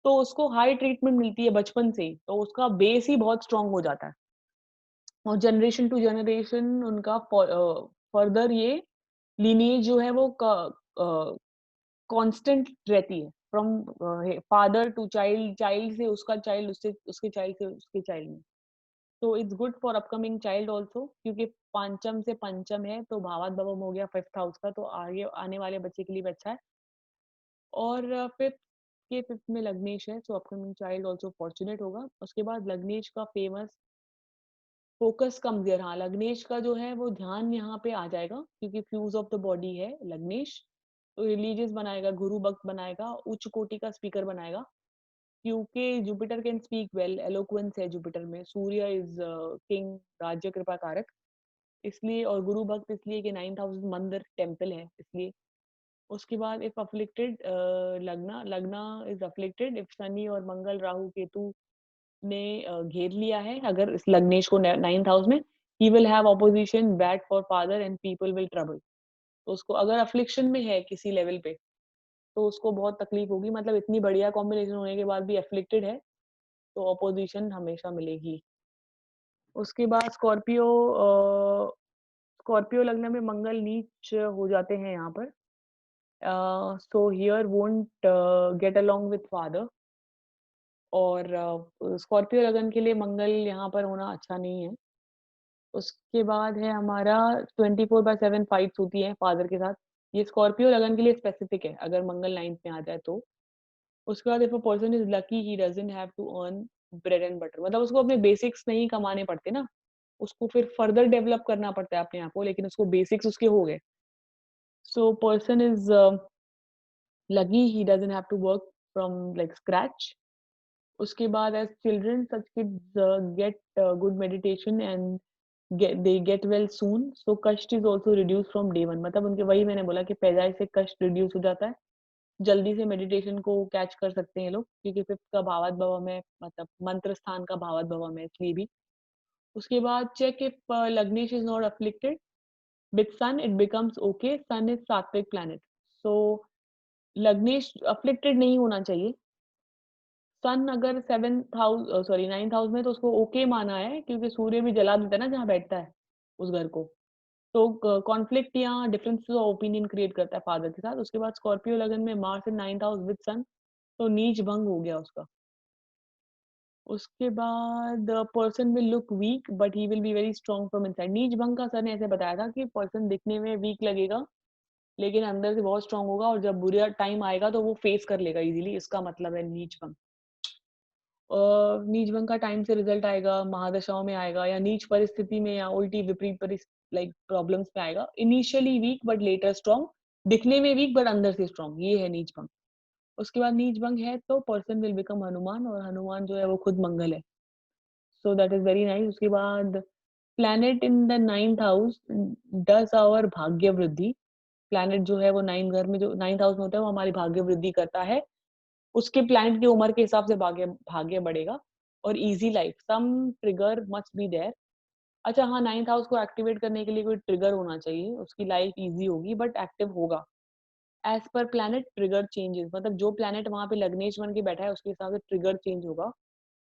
तो उसको हाई ट्रीटमेंट मिलती है बचपन से ही, तो उसका बेस ही बहुत स्ट्रांग हो जाता है। और जनरेशन टू जनरेशन उनका फर्दर ये लीनिएज जो है वो कांस्टेंट रहती है, from father to child, child से उसका चाइल्ड, उससे उसके चाइल्ड से उसके चाइल्ड में। तो it's good for upcoming child also, क्योंकि पांचम से पंचम है तो भावात भवम हो गया 5th हाउस का, तो आगे आने वाले बच्चे के लिए भी अच्छा है। और फिफ्थ में लग्नेश है, सो अपकमिंग चाइल्ड ऑल्सो फॉर्चुनेट होगा। उसके बाद लग्नेश का फेमस फोकस कम देर, हाँ लग्नेश का जो है वो ध्यान यहाँ पे आ जाएगा क्योंकि फ्यूज ऑफ द बॉडी है लग्नेश, तो रिलीजियस बनाएगा, गुरु भक्त बनाएगा, उच्च कोटि का स्पीकर बनाएगा। क्योंकि Jupiter can speak well, eloquence है जुपिटर में। सूर्य इज किंग, राज्य कृपा कारक, इसलिए। और गुरु भक्त इसलिए कि 9th हाउस मंदिर टेम्पल है, इसलिए। उसके बाद इफ अफ्लिक्टेड लग्ना इज अफ्लिक्टेड इफ शनि और मंगल राहु केतु ने घेर लिया है, अगर इस लग्नेश को 9th हाउस में, he will have opposition, bad for father and people will trouble. तो उसको अगर अफ्लिक्शन में है किसी लेवल पे तो उसको बहुत तकलीफ होगी, मतलब इतनी बढ़िया कॉम्बिनेशन होने के बाद भी अफ्लिक्टेड है तो ऑपोजिशन हमेशा मिलेगी। उसके बाद स्कॉर्पियो, स्कॉर्पियो लग्न में मंगल नीच हो जाते हैं यहाँ पर, so here won't get along with father. और स्कॉर्पियो लगन के लिए मंगल यहाँ पर होना अच्छा नहीं है। उसके बाद है हमारा 24/7 फाइट्स होती है फादर के साथ, ये स्कॉर्पियो लगन के लिए स्पेसिफिक है अगर मंगल 9th में आ जाए तो। उसके बाद if a person is lucky he doesn't have to earn bread and butter, मतलब उसको अपने बेसिक्स नहीं कमाने पड़ते ना, उसको फिर फर्दर डेवलप करना पड़ता है अपने आप को, लेकिन उसको बेसिक्स उसके हो गए। So person is lucky, he doesn't have to work from like scratch. उसके बाद as children such kids get good meditation and they get well soon, so कष्ट is also reduced from day one, मतलब उनके, वही मैंने बोला कि पैदाइश से कष्ट रिड्यूस हो जाता है, जल्दी से मेडिटेशन को कैच कर सकते हैं लोग, क्योंकि 5th का भावात भव में, मतलब मंत्र स्थान का भावात भव में, इसलिए भी। उसके बाद चेक इफ लग्नेश is not afflicted with Sun, it becomes okay, Sun is sattvik planet, so लग्नेश अफ्लिक्टेड नहीं होना चाहिए। सन अगर 7th house, sorry 9th house में, तो उसको ओके माना है क्योंकि सूर्य भी जला देता है ना जहाँ बैठता है उस घर को, तो कॉन्फ्लिक्ट या डिफरेंसेस ऑफ ओपिनियन क्रिएट करता है फादर के साथ। उसके बाद स्कॉर्पियो लगन में Mars in 9th house with Sun, तो नीच भंग हो गया उसका। उसके बाद person will look weak but he will be very strong from inside. नीच भंग का सर ने ऐसे बताया था कि पर्सन दिखने में वीक लगेगा लेकिन अंदर से बहुत स्ट्रॉन्ग होगा, और जब बुरा टाइम आएगा तो वो फेस कर लेगा इजीली, इसका मतलब है नीच भंग। नीच भंग का टाइम से रिजल्ट आएगा, महादशाओं में आएगा, या नीच परिस्थिति में, या उल्टी विपरीत लाइक प्रॉब्लम्स में आएगा। Initially weak but later strong, दिखने में वीक बट अंदर से स्ट्रॉन्ग, ये है नीच भंग। उसके बाद नीच भंग है तो पर्सन विल बिकम हनुमान, और हनुमान जो है वो खुद मंगल है, so that is very nice. उसके बाद planet in the 9th house does our भाग्य वृद्धि। प्लैनेट जो है वो 9th घर में, जो 9th हाउस में होता है, वो हमारी भाग्य वृद्धि करता है। उसके प्लैनेट की उम्र के हिसाब से भाग्य भाग्य बढ़ेगा। और easy life, some trigger must be there. अच्छा हाँ, 9th हाउस को एक्टिवेट करने के लिए कोई ट्रिगर होना चाहिए, उसकी लाइफ इजी होगी बट एक्टिव होगा। As per planet trigger changes, मतलब जो प्लैनेट वहां पे लग्नेश बन के बैठा है उसके हिसाब से ट्रिगर चेंज होगा।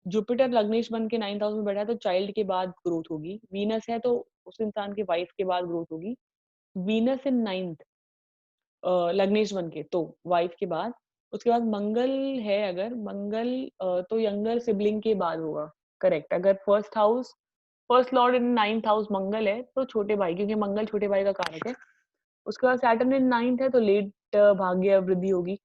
जुपिटर लग्नेश बन के 9th हाउस में बैठा है तो चाइल्ड के बाद ग्रोथ होगी। वीनस है तो उस इंसान की वाइफ के बाद ग्रोथ होगी। वीनस इन 9th लग्नेश बन के तो वाइफ के बाद। उसके बाद मंगल है, अगर मंगल तो यंगर सिबलिंग के बाद होगा। करेक्ट। अगर first lord in 9th house मंगल है तो छोटे भाई, क्योंकि मंगल छोटे भाई का कारक है। उसके बाद सैटर्न इन 9th है तो लेट भाग्य वृद्धि होगी।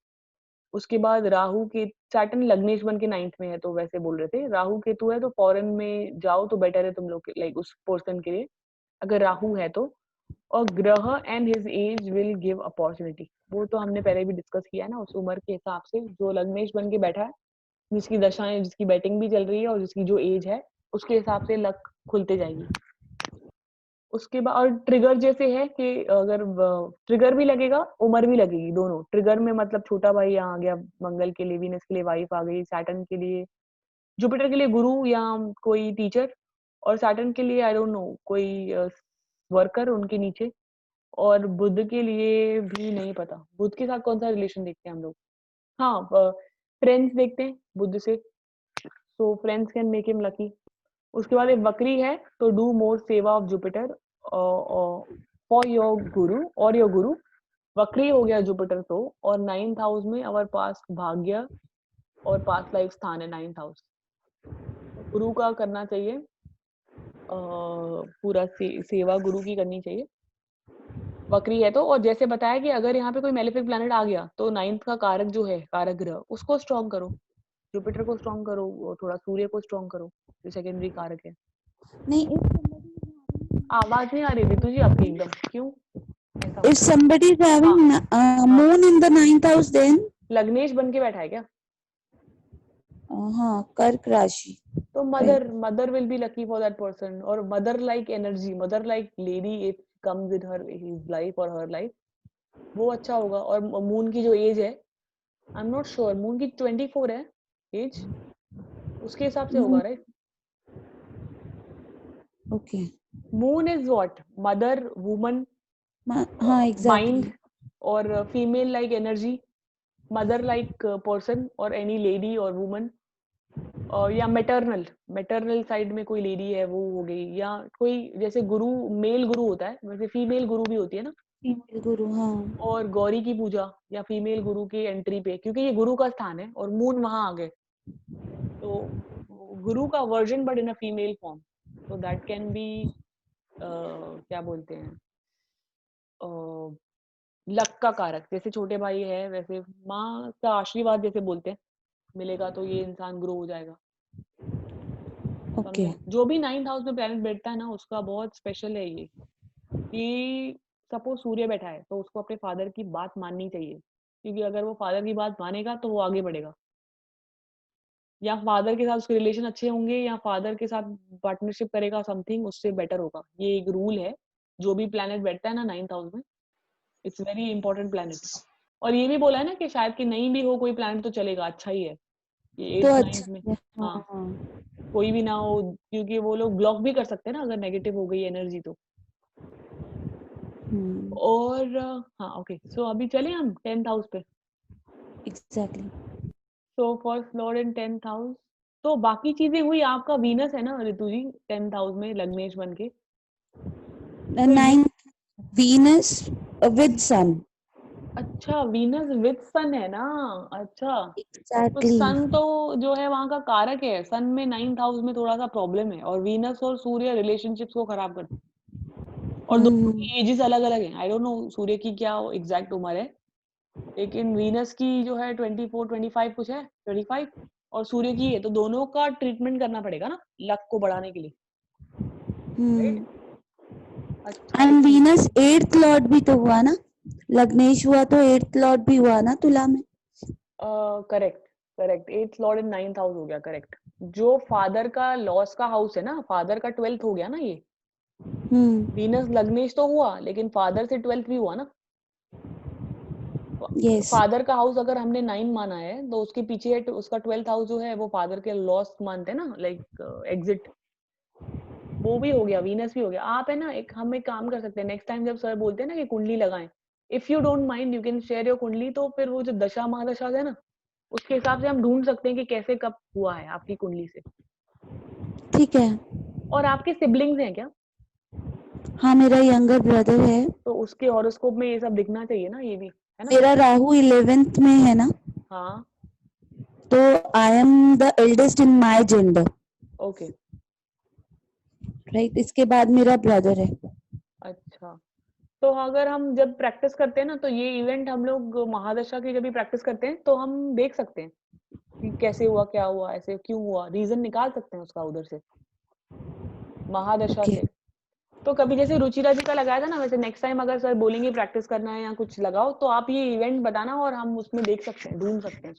उसके बाद राहु के, सैटर्न लग्नेश बन के 9th में है तो वैसे बोल रहे थे। राहु केतु है तो फॉरेन में जाओ तो बेटर है तुम लोग लाइक उस पर्सन के लिए, अगर राहु है तो। और ग्रह and his age will give opportunity, वो तो हमने पहले भी डिस्कस किया है ना। उस उम्र के हिसाब से जो लग्नेश बन के बैठा है, जिसकी दशाएं, जिसकी बैटिंग भी चल रही है और जिसकी जो एज है उसके हिसाब से लक खुलते जाएगी। उसके बाद और ट्रिगर जैसे है कि अगर ट्रिगर भी लगेगा उम्र भी लगेगी, दोनों। ट्रिगर में मतलब छोटा भाई यहाँ आ गया मंगल के लिए, वीनस के लिए वाइफ आ गई, सैटर्न के लिए, जुपिटर के लिए गुरु या कोई टीचर, और सैटर्न के लिए आई डोंट नो कोई वर्कर उनके नीचे, और बुध के लिए भी नहीं पता। बुध के साथ कौन सा रिलेशन देखते हैं हम लोग? हाँ, फ्रेंड्स देखते हैं बुध से, so friends can make him lucky. उसके बाद एक वक्री है तो डू मोर सेवा ऑफ जुपिटर फॉर योर गुरु और योर गुरु। वक्री हो गया जुपिटर तो, और 9th हाउस में अवर पास्ट भाग्य और पास्ट लाइफ स्थान है 9th हाउस। गुरु का करना चाहिए, पूरा सेवा गुरु की करनी चाहिए, वक्री है तो। और जैसे बताया कि अगर यहाँ पे कोई मेलेफिक प्लैनेट आ गया तो 9th का कारक जो है, कारक ग्रह, उसको स्ट्रॉन्ग करो, जुपिटर को स्ट्रॉन्ग करो, और थोड़ा सूर्य को स्ट्रॉन्ग करो जो सेकेंडरी कारक है। नहीं, आवाज नहीं आ रही रितु जी आपकी एकदम, क्यों ऐसा if होता है? somebody is having moon in the 9th house, then लग्नेश बन के बैठा है क्या? हाँ, कर्क राशि। तो mother will be lucky for that person, और mother like energy, mother like lady if comes in her his life और हर लाइफ, वो अच्छा होगा। और मून की जो एज है, I am not sure, moon की 24 है एज, उसके हिसाब से होगा, right? Okay. Moon is what? Mother, woman, हाँ, एग्जैक्टली। माइंड, और female like energy, mother like person, और एनी लेडी और वुमन, या मैटरनल साइड में कोई लेडी है वो हो गई, या कोई जैसे गुरु, मेल गुरु होता है वैसे फीमेल गुरु भी होती है ना। फीमेल गुरु, हाँ। और गौरी की पूजा या फीमेल गुरु की एंट्री पे, क्योंकि ये गुरु का स्थान है और मून वहां आ गए, तो गुरु का version but in a female form, तो दैट कैन बी क्या बोलते हैं, लक का कारक। जैसे छोटे भाई है वैसे माँ का आशीर्वाद जैसे बोलते हैं, मिलेगा तो ये इंसान ग्रो हो जाएगा। ओके। जो भी 9th हाउस में प्लैनेट बैठता है ना उसका बहुत स्पेशल है ये, कि सपोज सूर्य बैठा है तो उसको अपने फादर की बात माननी चाहिए, क्योंकि अगर वो फादर की बात मानेगा तो वो आगे बढ़ेगा, या फादर के साथ उसके रिलेशन अच्छे होंगे, या फादर के साथ पार्टनरशिप करेगा समथिंग, उससे बेटर होगा। ये एक रूल है, जो भी प्लैनेट बैठता है ना 9th हाउस में, इट्स वेरी इंपॉर्टेंट प्लैनेट। और ये भी बोला है ना कि शायद कि नहीं भी हो कोई प्लैनेट तो चलेगा, अच्छा ही है ये तो 8th अच्छा 9th में। है, हाँ, हाँ। कोई भी ना हो, क्योंकि वो लोग ब्लॉक भी कर सकते हैं ना अगर नेगेटिव हो गई एनर्जी तो। और हाँ, ओके, सो अभी चले हम 10th हाउस पे। एग्जैक्टली। सो फर्स्ट लॉर्ड इन 10th हाउस, तो बाकी चीजें हुई। आपका वीनस है ना ऋतु जी 10th हाउस में लग्नेश बन के, तो 9th वीनस विद सन। अच्छा, वीनस विद सन है ना। अच्छा, तो एग्जैक्टली। सन तो जो है वहां का कारक है, सन में 9th हाउस में थोड़ा सा प्रॉब्लम है, और वीनस और सूर्य रिलेशनशिप्स को खराब करते हैं, और दोनों की एजेस अलग अलग है। आई डोंट नो सूर्य की क्या एग्जैक्ट उम्र है, लेकिन वीनस की जो है 24 25 कुछ है, 25, और सूर्य की है, तो दोनों का ट्रीटमेंट करना पड़ेगा ना लक को बढ़ाने के लिए, राइट? अच्छा, एंड वीनस 8th लॉर्ड भी तो हुआ ना, लग्नेश हुआ तो 8th लॉर्ड भी हुआ ना तुला में। Correct 8th Lord in 9th house हो गया, करेक्ट। जो फादर का लॉस का हाउस है ना, फादर का 12th हो गया ना ये। वीनस लग्नेश तो हुआ, लेकिन फादर से 12th भी हुआ ना। यस। फादर का हाउस अगर हमने 9 माना है तो उसके पीछे उसका 12th हाउस जो है वो फादर के लॉस मानते हैं ना, लाइक एग्जिट, वो भी हो गया, वीनस भी हो गया। आप है ना हम एक काम कर सकते हैं, नेक्स्ट टाइम जब सर बोलते हैं ना कि कुंडली लगाएं, if you don't mind you can share your कुंडली, तो फिर वो जो दशा महादशा है ना, उसके हिसाब से हम ढूंढ सकते हैं कि कैसे कब हुआ है आपकी कुंडली से। ठीक है। और आपके सिबलिंग्स हैं क्या? हाँ, मेरा यंगर ब्रदर है। तो उसके हॉरोस्कोप में ये सब दिखना चाहिए ना, ये भी है ना। मेरा राहु 11th में है ना, हाँ तो I am the eldest in my gender, okay right. इसके बाद मेरा ब्रदर है। अच्छा। तो अगर हम जब प्रैक्टिस करते हैं ना, तो ये इवेंट हम लोग महादशा की जब भी प्रैक्टिस करते हैं तो हम देख सकते हैं कि कैसे हुआ, क्या हुआ, ऐसे क्यों हुआ, रीजन निकाल सकते हैं उसका उधर से, महादशा ओके। से। तो कभी जैसे रुचिरा जी का लगाया था ना, वैसे नेक्स्ट टाइम अगर सर बोलेंगे प्रैक्टिस करना है या कुछ लगाओ, तो आप ये इवेंट बताना और हम उसमें देख सकते हैं, ढूंढ सकते हैं।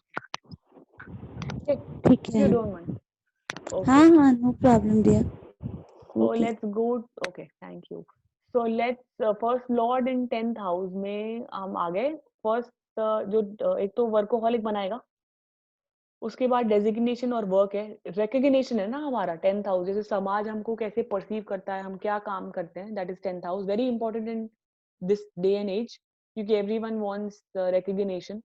ठीक यू है। Don't mind? ओके, हाँ हाँ, no problem dear. so okay. let's go. Okay, thank you. So let's first lord in 10th house में हम आ गए। फर्स्ट जो एक तो वर्कोहॉलिक बनाएगा, उसके बाद डेजिग्नेशन और वर्क है, रिकग्निशन है ना हमारा 10th हाउस, जैसे समाज हमको कैसे परसीव करता है, हम क्या काम करते हैं, that is 10th house, very important in this day and age, क्योंकि everyone wants recognition,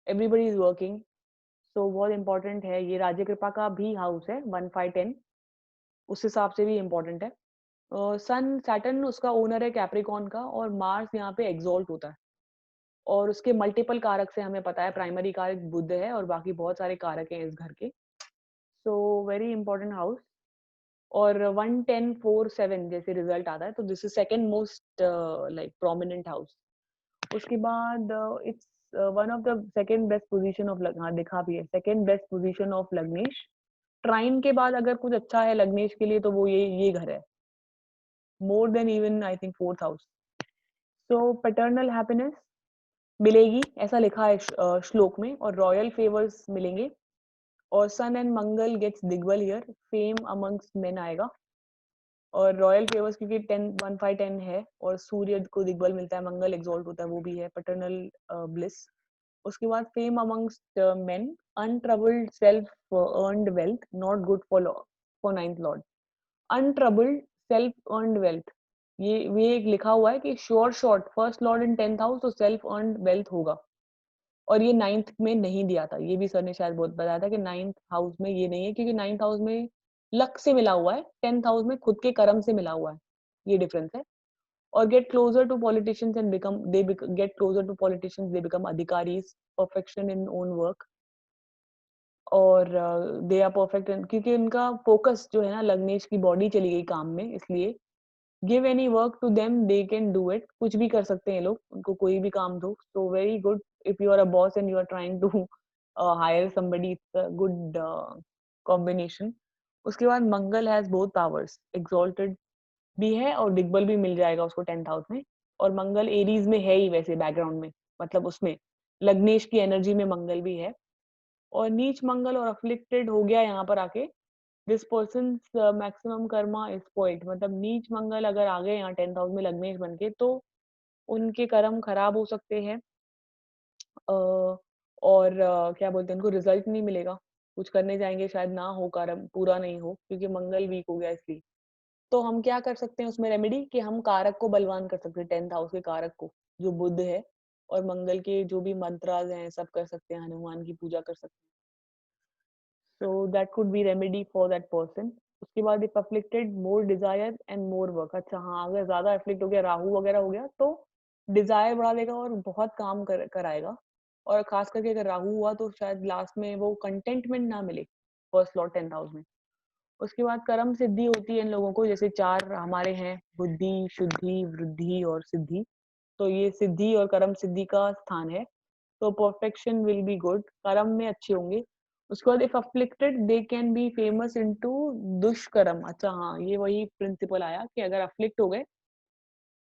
everybody is working, so बहुत इंपॉर्टेंट है। ये राज्य कृपा का भी हाउस है 1 5 10, उस हिसाब से भी इम्पोर्टेंट है। सन सैटर्न उसका ओनर है कैप्रिकॉर्न का, और मार्स यहाँ पे एग्जॉल्ट होता है, और उसके मल्टीपल कारक से हमें पता है, प्राइमरी कारक बुध है और बाकी बहुत सारे कारक हैं इस घर के। So very important house. और 1 10 4 7 जैसे रिजल्ट आता है, तो this is second most like prominent house. उसके बाद it's one of the second best position of, हाँ दिखा भी है, सेकंड बेस्ट पोजीशन ऑफ लग्नेश। ट्राइन के बाद अगर कुछ अच्छा है लग्नेश के लिए तो वो ये घर है, more than even I think 4th house. So paternal happiness मिलेगी, ऐसा लिखा है श्लोक में, और रॉयल फेवर्स मिलेंगे, और सन एंड मंगल गेट्स दिग्बल हियर, फेम अमंग्स मेन आएगा, और रॉयल फेवर्स क्योंकि 10 1 5 10 है, और सूर्य को दिग्बल मिलता है, मंगल एग्जॉल्ट होता है, वो भी है पैटर्नल ब्लिस। उसके बाद fame amongst main, untroubled self earned wealth, not good for 9th Lord. Untroubled self earned wealth, ये एक लिखा हुआ है कि श्योर शॉर्ट फर्स्ट लॉर्ड इन 10th हाउस तो सेल्फ अर्नड वेल्थ होगा, और ये 9th में नहीं दिया था, ये भी सर ने शायद बहुत बताया था कि 9th हाउस में ये नहीं है, क्योंकि 9th हाउस में लक से मिला हुआ है, 10th हाउस में खुद के कर्म से मिला हुआ है, ये डिफरेंस है। और get closer to politicians and become they get closer to politicians, they become अधिकारीज, परफेक्शन इन ओन वर्क, और दे आर परफेक्ट, क्योंकि उनका फोकस जो है ना, लग्नेश की बॉडी चली गई काम में, इसलिए give any work to them they can do it, कुछ भी कर सकते हैं लोग, उनको कोई भी काम दो, so very good. If you are a boss and you are trying to hire somebody, it's a good combination. उसके बाद Mangal has both powers, exalted भी है और दिग्बल भी मिल जाएगा उसको 10th हाउस में, और मंगल एरीज में है ही वैसे बैकग्राउंड में, मतलब उसमें लग्नेश की एनर्जी में मंगल भी है, और नीच मंगल और अफ्लिक्टेड हो गया यहाँ पर आके, this person maximum Karma is spoiled, मतलब नीच मंगल अगर आ गए यहाँ 10th हाउस में लग्नेश बन के, तो उनके कर्म खराब हो सकते हैं, और क्या बोलते हैं, उनको रिजल्ट नहीं मिलेगा, कुछ करने जाएंगे शायद ना हो, कर्म पूरा नहीं हो, क्योंकि मंगल वीक हो गया इसलिए। तो हम क्या कर सकते हैं उसमें रेमेडी, कि हम कारक को बलवान कर सकते हैं, 10th हाउस के कारक को, जो बुध है, और मंगल के जो भी मंत्राज हैं सब कर सकते हैं, हनुमान की पूजा कर सकते हैं, so that could be remedy for that person। उसके बाद if afflicted more desire and more work, अच्छा हाँ, अगर ज्यादा afflict हो गया, राहु वगैरह हो गया, तो डिजायर बढ़ा देगा और बहुत काम कराएगा, और खास करके अगर राहु हुआ तो शायद लास्ट में वो कंटेंटमेंट ना मिले फर्स्ट लॉर्ड 10th हाउस में। उसके बाद कर्म सिद्धि होती है इन लोगों को, जैसे 4 हमारे हैं, बुद्धि, शुद्धि, वृद्धि और सिद्धि, तो ये सिद्धि और कर्म सिद्धि का स्थान है, तो परफेक्शन विल बी गुड, कर्म में अच्छे होंगे। उसके बाद if afflicted they can be famous into दुष्कर्म, अच्छा हाँ, ये वही प्रिंसिपल आया कि अगर अफ्लिक्ट हो गए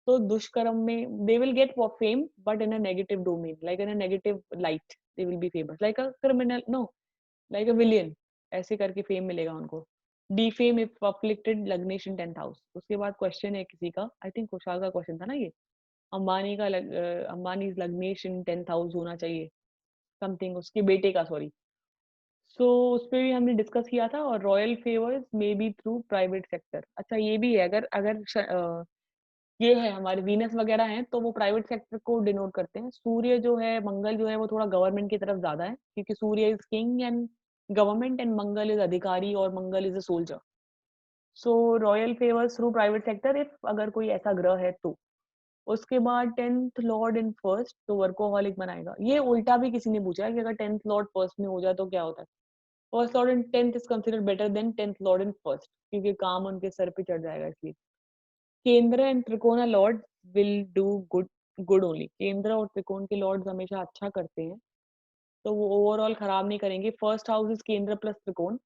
तो दुष्कर्म में they will get fame, but in a negative domain, like in a negative light, they will be famous like a criminal, no, like a villain, ऐसे करके फेम मिलेगा उनको। डिफेम इफ अफ्लिक्टेड लग्नेश इन 10th हाउस। उसके बाद question है किसी का, आई थिंक कुशाल का क्वेश्चन था ना ये, अंबानी का अंबानी लग्नेश इन 10th हाउस होना चाहिए, समथिंग उसके बेटे का, सॉरी। सो उस पे भी हमने डिस्कस किया था, और royal favours may be through private sector, अच्छा ये भी है, अगर अगर ये है हमारे वीनस वगैरह हैं तो वो प्राइवेट सेक्टर को डिनोट करते हैं। सूर्य जो है, मंगल जो है वो थोड़ा गवर्नमेंट की तरफ ज्यादा है, क्योंकि सूर्य is king and government and Mangal is अधिकारी और Mangal is a soldier. So royal favours through private sector if अगर कोई ऐसा ग्रह है तो। उसके बाद 10th लॉर्ड इन फर्स्ट तो वर्कोहॉलिक बनाएगा। ये उल्टा भी किसी ने पूछा है कि अगर 10th लॉर्ड फर्स्ट में हो जाए तो क्या होता है। First lord in 10th is considered better than 10th lord in first, क्योंकि काम उनके सर पे चढ़ जाएगा इसलिए। केंद्र एंड त्रिकोण Lord will do good only. केंद्र और त्रिकोण के लॉर्ड्स हमेशा अच्छा करते हैं, तो वो ओवरऑल खराब नहीं करेंगे। फर्स्ट हाउस इज केंद्र प्लस त्रिकोण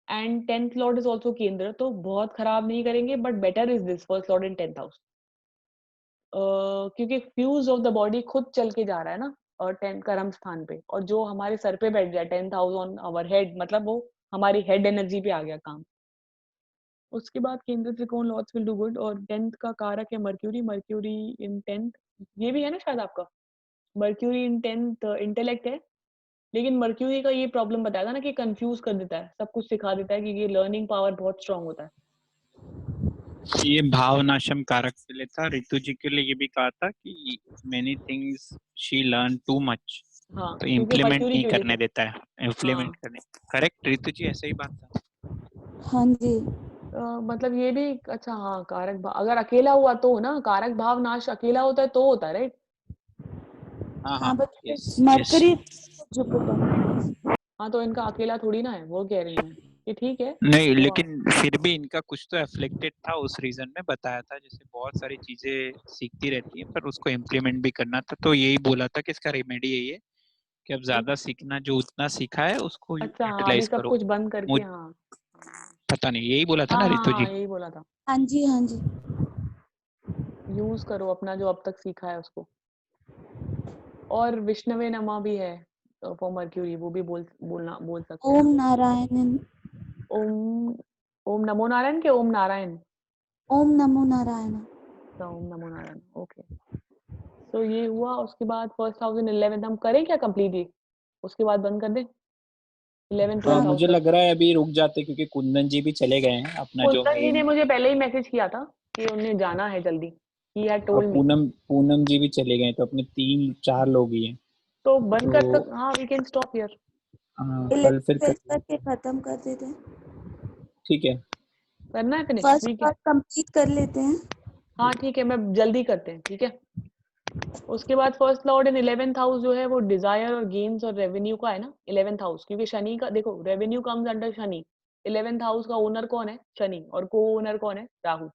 and 10th Lord is also केंद्र, तो बहुत खराब नहीं करेंगे, but better is this first lord in 10th house. क्योंकि फ्यूज ऑफ द बॉडी खुद चल के जा रहा है ना, और 10 कर्म स्थान पे, और जो हमारे सर पे बैठ जाए 10th house on our head, मतलब वो हमारी हेड एनर्जी पे आ गया काम। उसके बाद केंद्र त्रिकोण लॉर्ड्स विल डू गुड, और 10th का कारक है मर्क्यूरी। मर्क्यूरी इन 10th, ये भी है ना शायद आपका, मर्क्यूरी इन 10th इंटेलेक्ट है, लेकिन मर्क्यूरी का ये प्रॉब्लम बताया था ना कि कंफ्यूज कर देता है, सब कुछ सिखा देता है, कि ये लर्निंग पावर बहुत स्ट्रांग होता है। ये भावनाशम कारक से लेता। रितु जी के लिए ये भी कहा था कि many things she learn too much, हाँ, तो क्योंकि इम्प्लीमेंट मर्क्यूरी नहीं की वजह करने से। देता है, हाँ, इम्प्लीमेंट करने। करेक्ट रितु जी, ऐसा ही बात था। हाँ जी। मतलब ये भी अच्छा, हाँ कारक भाव अगर अकेला हुआ तो ना, कारक भाव नाश अकेला होता है तो होता है, राइट। हाँ हाँ हाँ, but yes yes. Mercury Jupiter. हाँ, तो इनका अकेला थोड़ी ना है, वो कह रही हैं कि ठीक है नहीं, हुआ। लेकिन फिर भी इनका कुछ तो एफ्लेक्टेड था, उस रीजन में बताया था, जैसे बहुत सारी चीजें सीखती रहती है पर उसको इम्प्लीमेंट भी करना था, तो यही बोला था कि इसका रेमेडी यही है कि अब ज्यादा सीखना, जो उतना सीखा है उसको अच्छा, हाँ, अभी यूटिलाइज सब करो। कुछ बंद करके, मुझ हाँ। पता नहीं, यही बोला था हाँ ना हाँ रितु हाँ, जी? यही बोला था, हाँ जी, हाँ जी। यूज करो अपना जो अब तक सीखा है उसको। और विष्णवे नमा भी है फॉर मर्क्यूरी, वो भी बोल सकते हैं। ओम नारायण। ओम, ओम नमो नारायण के ओम नारायण। ओम नमो नारायण। अच्छा, ओम नमो नारायण, ओके। तो ये हुआ। उसके बाद फर्स्ट हाउस इन 11th हम करें क्या कंप्लीट ये, उसके बाद बंद कर दें 11 हाँ 12th हाउस मुझे तक। लग रहा है अभी रुक जाते, क्योंकि कुंदन जी भी चले गए हैं, अपना जो कुंदन जी ने मेन। मुझे पहले ही मैसेज किया था कि उन्हें जाना है जल्दी, ही हैड और टोल्ड मी। पूनम पूनम जी भी चले गए, तो अपने 3-4 लोग ही हैं। तो बंद कर तो सक, हाँ वी कैन स्टॉप हियर। कल फिर 11 करके खत्म कर देते हैं। ठीक है। करना है फिनिश, फर्स्ट ठीक है। पार्ट कंप्लीट कर लेते हैं। हाँ ठीक है, मैं जल्दी करते हैं, ठीक है। उसके बाद फर्स्ट लॉर्ड इन 11th हाउस जो है वो डिजायर और गेम्स और रेवेन्यू का है ना, 11th हाउस, क्योंकि शनि का देखो revenue comes under Shani. 11th house का ओनर कौन है, शनि, और को ओनर कौन है, राहु।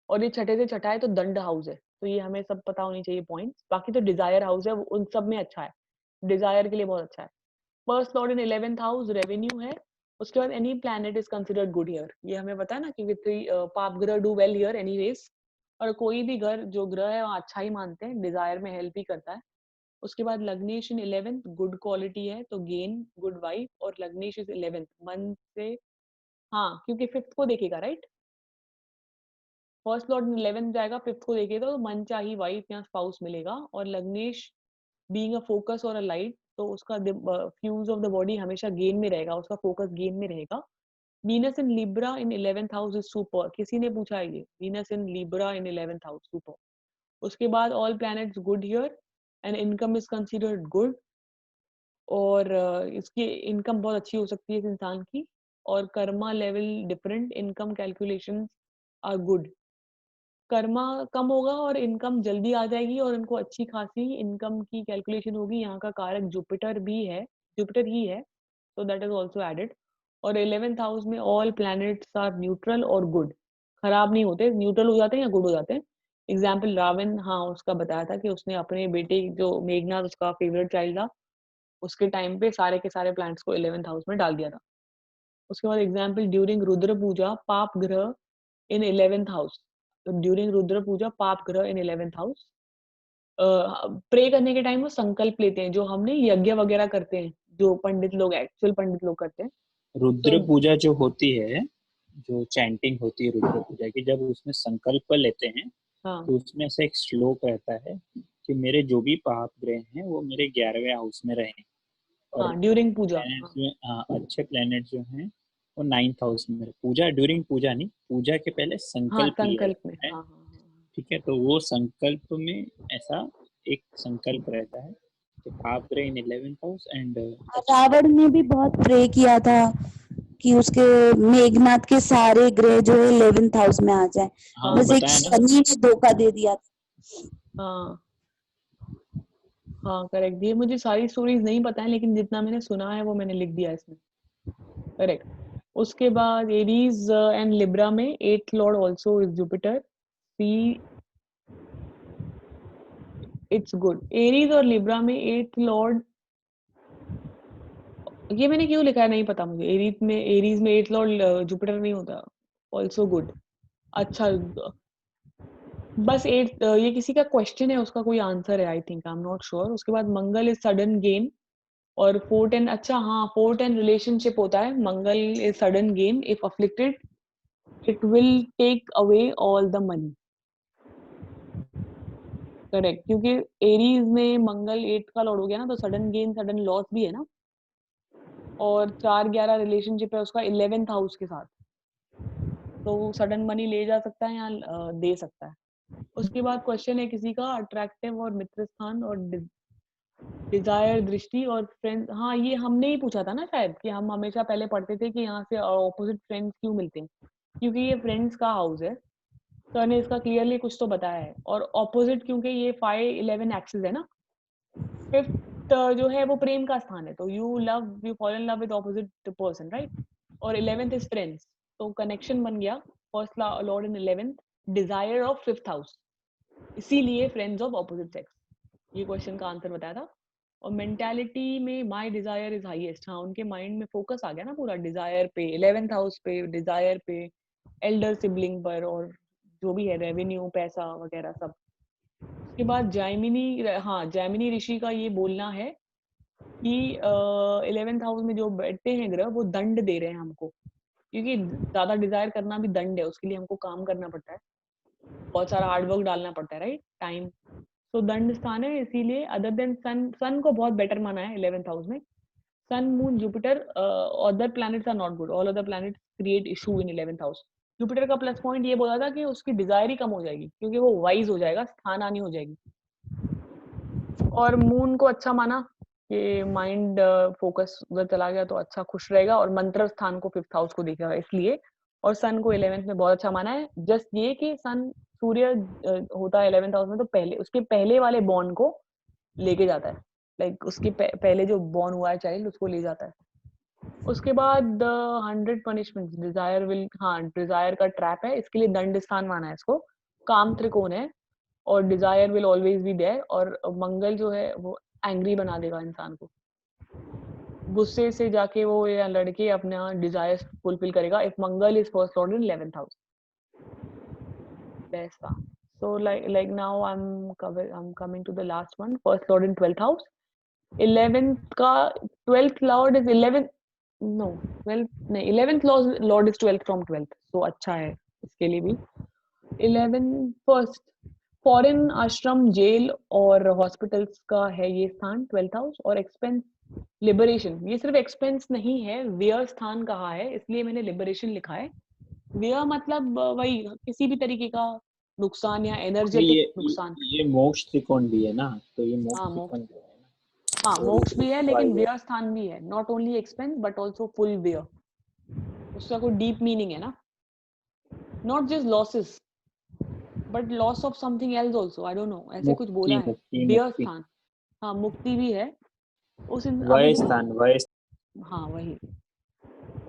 और ये छठे से छठा है तो दंड हाउस है, तो ये हमें सब पता होनी चाहिए पॉइंट्स। बाकी तो डिजायर हाउस है, वो उन सब में अच्छा है, डिजायर के लिए बहुत अच्छा है। फर्स्ट लॉर्ड इन 11th हाउस रेवेन्यू है। उसके बाद any planet is considered good here, ये हमें पता है ना, क्योंकि पाप ग्रह डू वेल हियर एनीवेज। और कोई भी घर जो ग्रह है वहाँ अच्छा ही मानते हैं, डिजायर में हेल्प ही करता है। उसके बाद लग्नेश इन 11th गुड क्वालिटी है, तो गेन गुड वाइफ, और लग्नेश इज 11th मन से, हाँ क्योंकि फिफ्थ को देखेगा, राइट। फर्स्ट लॉर्ड इन 11th जाएगा, फिफ्थ को देखेगा, तो मन चाही वाइफ या स्पाउस मिलेगा। और लग्नेश बीइंग अ फोकस और अ लाइट, तो उसका फ्यूज ऑफ द बॉडी हमेशा गेन में रहेगा, उसका फोकस गेन में रहेगा। Venus in Libra in 11th house is super, किसी ने पूछा है ये, वीनस इन लिब्रा इन 11th हाउस सुपर। उसके बाद all planets good here and income is considered good, और इसकी इनकम बहुत अच्छी हो सकती है इस इंसान की। और karma level different, income calculations are good. Karma कम होगा और इनकम जल्दी आ जाएगी, और उनको अच्छी खासी इनकम की कैलकुलेशन होगी। यहाँ का कारक जुपिटर भी है, जुपिटर ही है, so that is also added। और 11th हाउस में ऑल प्लैनेट्स आर न्यूट्रल और गुड, खराब नहीं होते, न्यूट्रल हो जाते हैं या गुड हो जाते हैं। एग्जाम्पल रावण, हाँ उसका बताया था कि उसने अपने बेटे जो मेघनाथ उसका फेवरेट चाइल्ड था, उसके टाइम पे सारे के सारे प्लैनेट्स को 11th हाउस में डाल दिया था। उसके बाद एग्जाम्पल ड्यूरिंग रुद्र पूजा पाप ग्रह इन 11th हाउस, ड्यूरिंग रुद्र पूजा पाप ग्रह इन 11th हाउस। प्रे करने के टाइम वो संकल्प लेते हैं, जो हमने यज्ञ वगैरह करते हैं, जो पंडित लोग, एक्चुअल पंडित लोग करते हैं। रुद्र तो पूजा जो होती है, जो चैंटिंग होती है रुद्र पूजा की, जब उसमें संकल्प लेते हैं, हाँ तो उसमें से एक श्लोक रहता है कि मेरे जो भी पाप ग्रह हैं वो मेरे 11वें हाउस में रहें। और हाँ, ड्यूरिंग पूजा, प्लैनेट्स हाँ जो, हाँ, अच्छे प्लैनेट जो हैं वो 9th हाउस में। पूजा ड्यूरिंग पूजा नहीं, पूजा के पहले हाँ संकल्प लिया संकल्प में, जाता है। हाँ हाँ हाँ ठीक है, तो वो संकल्प में ऐसा एक संकल्प रहता है कि पाप ग्रह इन 11th हाउस एंड रावण ने भी बहुत प्रे किया था कि उसके मेघनाथ के सारे ग्रह जो है 11th हाउस में आ जाए। हाँ बस एक बताया ना। शनि ने धोखा दे दिया था। हाँ हाँ करेक्ट। ये मुझे सारी स्टोरीज नहीं पता है, लेकिन जितना मैंने सुना है वो मैंने लिख दिया इसमें। करेक्ट। उसके बाद एरीज एंड लिब्रा में 8th Lord also is Jupiter. See it's good. Aries और लिब्रा में 8th लॉर्ड, ये मैंने क्यों लिखा है नहीं पता मुझे। एरीज में 8th लॉर्ड जुपिटर नहीं होता। Also good. अच्छा बस 8 ये किसी का क्वेश्चन है, उसका कोई आंसर है I think, I am not sure. उसके बाद मंगल इज सडन गेन और 4th एंड, अच्छा हाँ 4th एंड रिलेशनशिप होता है। Mangal is sudden gain if afflicted it will take away all the money. Correct, क्योंकि एरीज में मंगल 8th का लॉर्ड हो गया ना, तो सडन गेन सडन लॉस भी है ना। और 4-11 रिलेशनशिप है उसका 11th हाउस के साथ, तो सडन मनी ले जा सकता है या दे सकता है। उसके बाद क्वेश्चन है किसी का अट्रैक्टिव और मित्र स्थान और डिजायर दृष्टि और फ्रेंड। हाँ ये हमने ही पूछा था ना शायद, कि हम हमेशा पहले पढ़ते थे कि यहाँ से ऑपोजिट फ्रेंड्स क्यों मिलते हैं, क्योंकि ये फ्रेंड्स का हाउस है। सर ने इसका क्लियरली कुछ तो बताया है। और ऑपोजिट क्योंकि ये 5-11 एक्सिस है ना। 5th जो है वो प्रेम का स्थान है, तो you fall in love with opposite person, right. और 11th इज फ्रेंड्स, तो कनेक्शन बन गया। First lord in 11th, desire of 5th house, इसीलिए फ्रेंड्स ऑफ ऑपोजिट सेक्स। ये क्वेश्चन का आंसर बताया था। और मेंटालिटी में माय डिजायर इज हाईएस्ट। हाँ उनके माइंड में फोकस आ गया ना पूरा डिजायर पे, 11th हाउस पे, डिजायर पे, एल्डर सिबलिंग पर, और जो भी है रेवेन्यू, पैसा वगैरह सब। उसके बाद जैमिनी, हाँ जैमिनी ऋषि का ये बोलना है कि 11th हाउस में जो बैठते हैं ग्रह वो दंड दे रहे हैं हमको, क्योंकि ज्यादा डिजायर करना भी दंड है, उसके लिए हमको काम करना पड़ता है, बहुत सारा हार्डवर्क डालना पड़ता है, राइट, टाइम। तो दंड स्थान है, इसीलिए। अदर देन सन को बहुत बेटर माना है 11th हाउस में। Sun, Moon, Jupiter, other planets are not good, all other planets create issue in 11th house. Jupiter का प्लस पॉइंट ये बोला था कि उसकी डिजायर ही कम हो जाएगी, क्योंकि वो वाइज हो जाएगा, स्थान आनी हो जाएगी। और मून को अच्छा माना कि माइंड फोकस उधर चला गया तो अच्छा खुश रहेगा, और मंत्र स्थान को 5th हाउस को देखेगा इसलिए। और सन को 11th में बहुत अच्छा माना है। जस्ट ये कि सन, सूर्य होता है 11th हाउस में, तो पहले उसके पहले वाले बॉर्न को लेके जाता है, लाइक उसके पहले जो बॉर्न हुआ है चाइल्ड उसको ले जाता है। उसके बाद 100 पनिशमेंट, डिजायर विल, हाँ डिजायर का ट्रैप है, इसके लिए दंड स्थान माना है इसको। काम त्रिकोण है और desire will always be there. और मंगल जो है वो एंग्री बना देगा इंसान को, गुस्से से जाके वो या लड़के अपना डिजायर फुलफिल करेगा if Mangal is first lord in 11th house. वैसा। So like now I'm coming to the last one. First lord in 12th house. 11th का 12th lord is 11th, no 12th नहीं, 11th lord is 12th from 12th, so अच्छा है इसके लिए भी। 11th first foreign आश्रम, jail और hospitals का है ये स्थान 12th हाउस। और एक्सपेंस, लिबरेशन, ये सिर्फ एक्सपेंस नहीं है, व्यय स्थान कहा है, इसलिए मैंने लिबरेशन लिखा है। व्यय मतलब वही किसी भी तरीके का नुकसान या एनर्जेटिक नुकसान। ये मोक्ष त्रिकोण भी है ना, तो ये हाँ मोक्ष मोक्ष, त्रिकोण है ना। हाँ तो मोक्ष भी है, लेकिन इसको व्यय स्थान भी है। Not only expense but also full व्यय, उसका कोई डीप मीनिंग है ना। Not just losses but loss of something else also, I don't no, ऐसे कुछ बोला है। मुक्ति व्यय मुक्ति स्थान, हाँ मुक्ति भी है उस अभी वह जो, स्थान हाँ वही।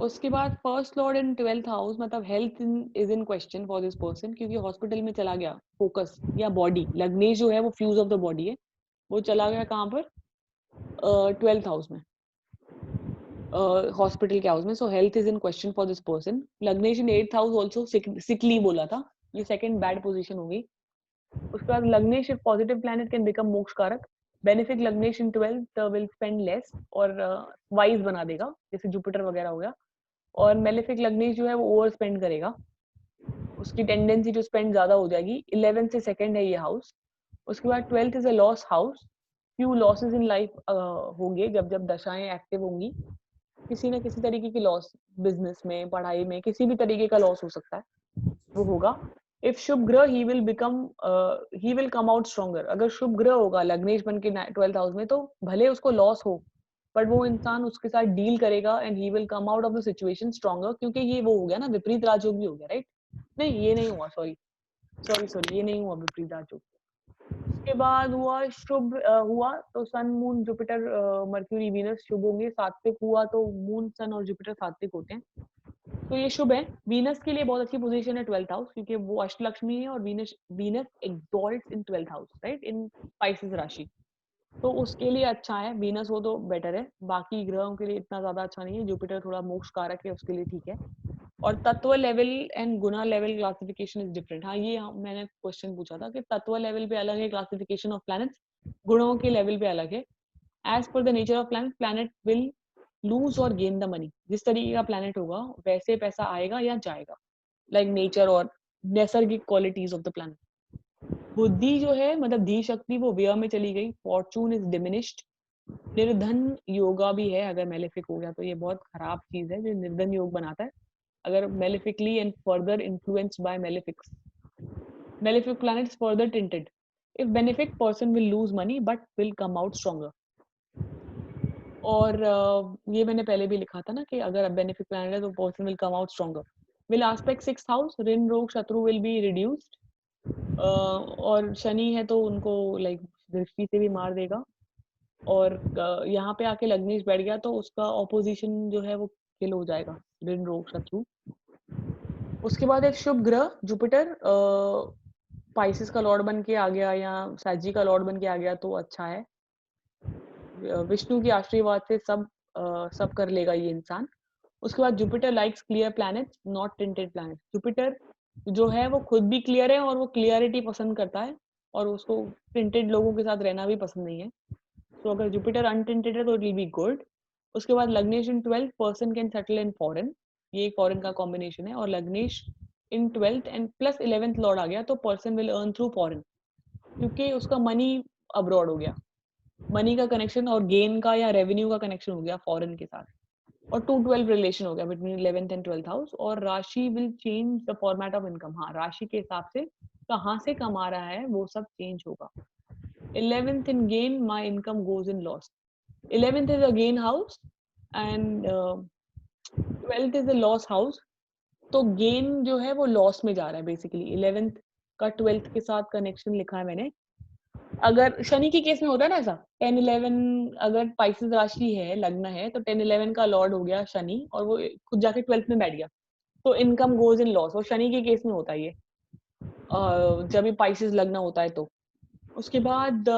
उसके बाद first lord in 12th house, मतलब health is in question for this person, क्योंकि हॉस्पिटल में चला गया फोकस, या बॉडी, लग्नेश जो है वो फ्यूज ऑफ द बॉडी है, वो चला गया कहाँ पर, 12th हाउस में, हॉस्पिटल के हाउस में। So health is in question for this person. लग्नेश in 8th house also sickly बोला था, ये सेकंड बैड पोजीशन हो गई। उसके बाद लग्नेश if positive planet can become moksha कारक। बेनिफिट लग्नेश in 12th will spend less, और वाइज बना देगा, जैसे जुपिटर वगैरह हो गया। और मेलेफिक लग्नेश जो है वो ओवर स्पेंड करेगा, उसकी टेंडेंसी टू स्पेंड ज्यादा हो जाएगी। 11th से सेकंड है ये हाउस। उसके बाद 12th is a loss house. Few losses in life होंगे जब जब दशाएं एक्टिव होंगी, किसी न किसी तरीके की लॉस, बिजनेस में, पढ़ाई में, किसी भी तरीके का लॉस हो सकता है, वो होगा। इफ शुभ ग्रह he will come out stronger. अगर शुभ ग्रह होगा लग्नेश बन के 12th हाउस में, तो भले उसको लॉस हो, बट वो इंसान उसके साथ डील करेगा and he will come out of the situation stronger, क्योंकि ये वो हो गया ना, विपरीत राजयोग भी हो गया, राइट? नहीं, ये नहीं हुआ, सॉरी, ये नहीं हुआ विपरीत राजयोग। उसके बाद हुआ शुभ हुआ तो Sun Moon Jupiter Mercury Venus शुभ होंगे। सात्विक हुआ तो मून सन और जुपिटर सात्विक होते हैं, तो ये शुभ है। वीनस के लिए बहुत अच्छी पोजीशन है 12th हाउस, क्योंकि वो अष्टलक्ष्मी है और वीनस एक्सॉल्ट्स इन 12th हाउस, राइट, इन स्पाइसेस राशि, तो उसके लिए अच्छा है। वीनस हो तो बेटर है, बाकी ग्रहों के लिए इतना ज्यादा अच्छा नहीं है। जुपिटर थोड़ा मोक्ष कारक है, उसके लिए ठीक है। और तत्व level and Guna level classification is different. हाँ, ये मैंने क्वेश्चन पूछा था कि तत्व लेवल पे अलग है क्लासिफिकेशन ऑफ प्लैनेट्स, गुणों के लेवल पे अलग है। As per the nature of planet, planet will lose और गेन द मनी। जिस तरीके का प्लैनेट होगा वैसे पैसा आएगा या जाएगा, लाइक नेचर और नैसर्गिक क्वालिटीज ऑफ द प्लैनेट। बुद्धि जो है, मतलब धी शक्ति, वो व्यय में चली गई। Fortune is diminished. निर्धन योगा भी है, अगर मेलेफिक हो गया तो ये बहुत खराब चीज है जो निर्धन योग बनाता है, अगर malefically and further influenced by malefics. Malefic planets further tinted. If benefic, person will lose money but will come out stronger. और ये मैंने पहले भी लिखा था ना कि अगर बेनिफिक प्लैनेट है तो person will come out stronger. Will aspect 6th house, ऋण रोग शत्रु विल बी रिड्यूस्ड। और शनि है तो उनको लाइक दृष्टि से भी मार देगा। और यहाँ पे आके लग्नेश बैठ गया तो उसका ऑपोजिशन जो है वो किल हो जाएगा, ऋण रोग शत्रु। उसके बाद एक शुभ ग्रह जुपिटर पाइसेस का लॉर्ड बन के आ गया या साजी का लॉर्ड बन के आ गया तो अच्छा है। विष्णु के आशीर्वाद से सब कर लेगा ये इंसान। उसके बाद Jupiter likes clear planets not tinted planets. Jupiter जो है वो खुद भी क्लियर है और वो क्लियरिटी पसंद करता है, और उसको टिंटेड लोगों के साथ रहना भी पसंद नहीं है। तो अगर जुपिटर अनटिंटेड है तो इट विल बी गुड। उसके बाद लग्नेश in 12th, person can settle in foreign, ये एक फॉरेन का कॉम्बिनेशन है। और लग्नेश in 12th and plus 11th lord आ गया तो person will earn through foreign, क्योंकि उसका मनी अब्रॉड हो गया, मनी का कनेक्शन और गेन का या रेवेन्यू का कनेक्शन हो गया फॉरेन के साथ। और 2-12 रिलेशन हो गया between 11th and 12th house. और राशि will change the format of income. हाँ, राशि के हिसाब से कहाँ से कमा रहा है वो सब चेंज होगा। 11th in gain, my income goes in loss. 11th is a gain house and 12th is a loss house. तो गेन जो है वो लॉस में जा रहा है बेसिकली। 11th का 12th के साथ कनेक्शन लिखा है मैंने। अगर शनि के केस में होता है ना ऐसा, 10-11 अगर पाइसेस राशि है, लग्न है, तो 10-11 का लॉर्ड हो गया शनि और वो खुद जाके 12th में बैठ गया तो इनकम गोज इन लॉस। और शनि के केस में होता है ये जब भी पाइसेस लग्न होता है तो। उसके बाद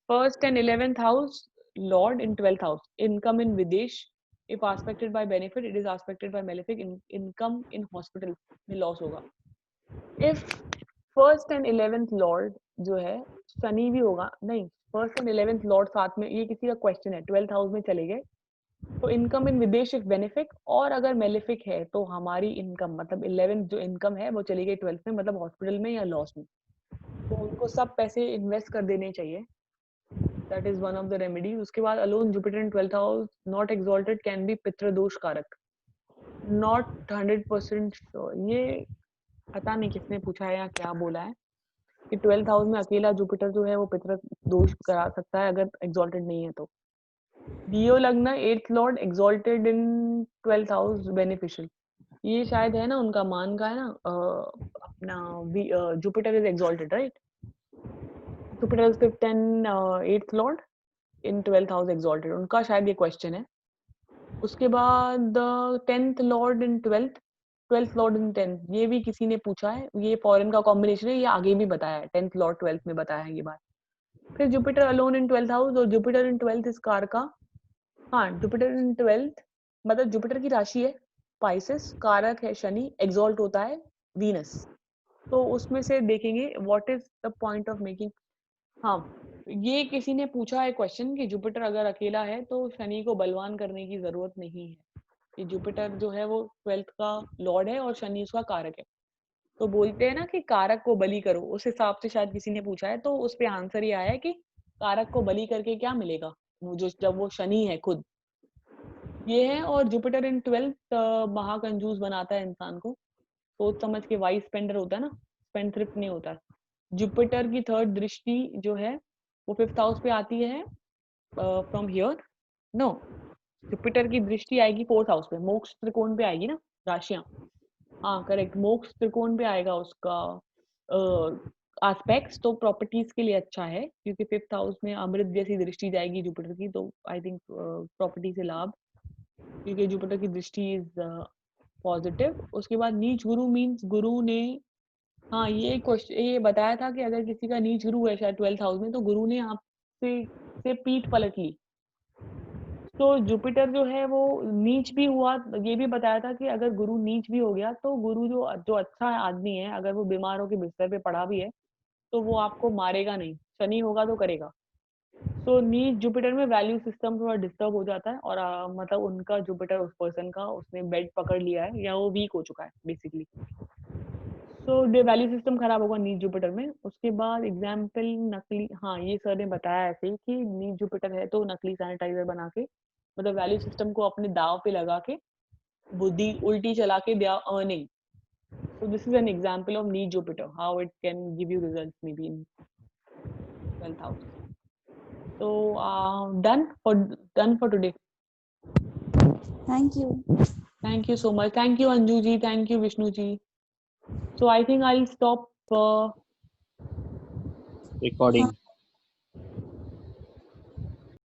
first and 11th house lord in 12th house, income in विदेश। If aspected by benefit, it is aspected by malefic, income in hospital में लॉस होगा। If first and 11th lord जो है शनि भी होगा, नहीं, फर्स्ट एंड 11th लॉर्ड साथ में, ये किसी का क्वेश्चन है, 12th हाउस में चले गए तो इनकम इन विदेश इफ बेनिफिक। और अगर मेलेफिक है तो हमारी इनकम मतलब 11th जो इनकम है वो चली गई 12th में, मतलब हॉस्पिटल में या लॉस में, तो उनको सब पैसे इन्वेस्ट कर देने चाहिए। That is one of the remedy. उसके बाद alone Jupiter in 12th house not exalted can be पितृदोष कारक। नॉट 100% श्योर, ये पता नहीं किसने पूछा है या क्या बोला है कि 12th हाउस में अकेला जुपिटर जो है वो पितृदोष करा सकता है अगर एक्सॉल्टेड नहीं है तो। लियो लग्न 8th लॉर्ड एक्सॉल्टेड इन 12th हाउस बेनिफिशियल, ये शायद है ना उनका मान का है ना, अपना Jupiter is exalted, right? Jupiter is 5th and 8th Lord in 12th house exalted, उनका शायद ये क्वेश्चन है। उसके बाद 10th lord in 12th Lord in 10th, ये भी किसी ने पूछा है, ये फॉरेन का कॉम्बिनेशन है, ये आगे भी बताया है, 10th लॉर्ड 12th में बताया है ये बात। फिर Jupiter alone in 12th house, और जुपिटर इन 12th इस कार का, हाँ, जुपिटर इन 12th मतलब जुपिटर की राशि है पाइसेस, कारक है शनि, एक्सॉल्ट होता है वीनस, तो उसमें से देखेंगे what is the point of making. हाँ, ये किसी ने पूछा है क्वेश्चन कि जुपिटर अगर अकेला है तो शनि को बलवान करने की जरूरत नहीं है, कि जुपिटर जो है वो 12th का लॉर्ड है और शनि उसका कारक है, तो बोलते हैं ना कि कारक को बलि करो, उस हिसाब से शायद किसी ने पूछा है, तो उस पे आंसर ये आया है कि कारक को बलि करके क्या मिलेगा, वो जो जब वो शनि है खुद, ये है। और जुपिटर इन 12th महाकंजूस बनाता है इंसान को, सोच समझ के वाइस स्पेंडर होता है ना, स्पेंडथ्रिफ्ट नहीं होता। जुपिटर की थर्ड दृष्टि जो है वो 5th हाउस पे आती है फ्रॉम हियर। नो, जुपिटर की दृष्टि आएगी 4th हाउस पे, मोक्ष त्रिकोण पे आएगी ना राशियां। हाँ करेक्ट, मोक्ष त्रिकोण पे आएगा उसका एस्पेक्ट्स, तो प्रॉपर्टीज के लिए अच्छा है क्योंकि 5th हाउस में अमृत जैसी दृष्टि जाएगी जुपिटर की, तो आई थिंक प्रॉपर्टी से लाभ, क्योंकि जुपिटर की दृष्टि इज पॉजिटिव। उसके बाद नीच गुरु मीन्स गुरु ने, हाँ ये क्वेश्चन ये बताया था कि अगर किसी का नीच गुरु है शायद 12th हाउस में, तो गुरु ने आपसे से पीठ पलट ली। तो जुपिटर जो है वो नीच भी हुआ, ये भी बताया था कि अगर गुरु नीच भी हो गया तो गुरु जो जो अच्छा आदमी है, अगर वो बीमार होकर बिस्तर पे पड़ा भी है तो वो आपको मारेगा नहीं, शनि होगा तो करेगा। तो नीच जुपिटर में वैल्यू सिस्टम थोड़ा डिस्टर्ब हो जाता है, और मतलब उनका जुपिटर उस पर्सन का उसने बेड पकड़ लिया है या वो वीक हो चुका है बेसिकली, तो डे वैल्यू सिस्टम खराब होगा नीच जुपिटर में। उसके बाद एग्जाम्पल नकली, हाँ ये सर ने बताया ऐसे ही कि नीच जुपिटर है तो नकली सैनिटाइजर बना के, मतलब वैल्यू सिस्टम को अपने दाव पे लगा के बुद्धि उल्टी चला के they are earning. So this is an example of neat Jupiter, how it can give you results maybe in 12th house. So done for today. Thank you. Thank you so much. Thank you Anju ji. Thank you Vishnu ji. So I think I'll stop recording.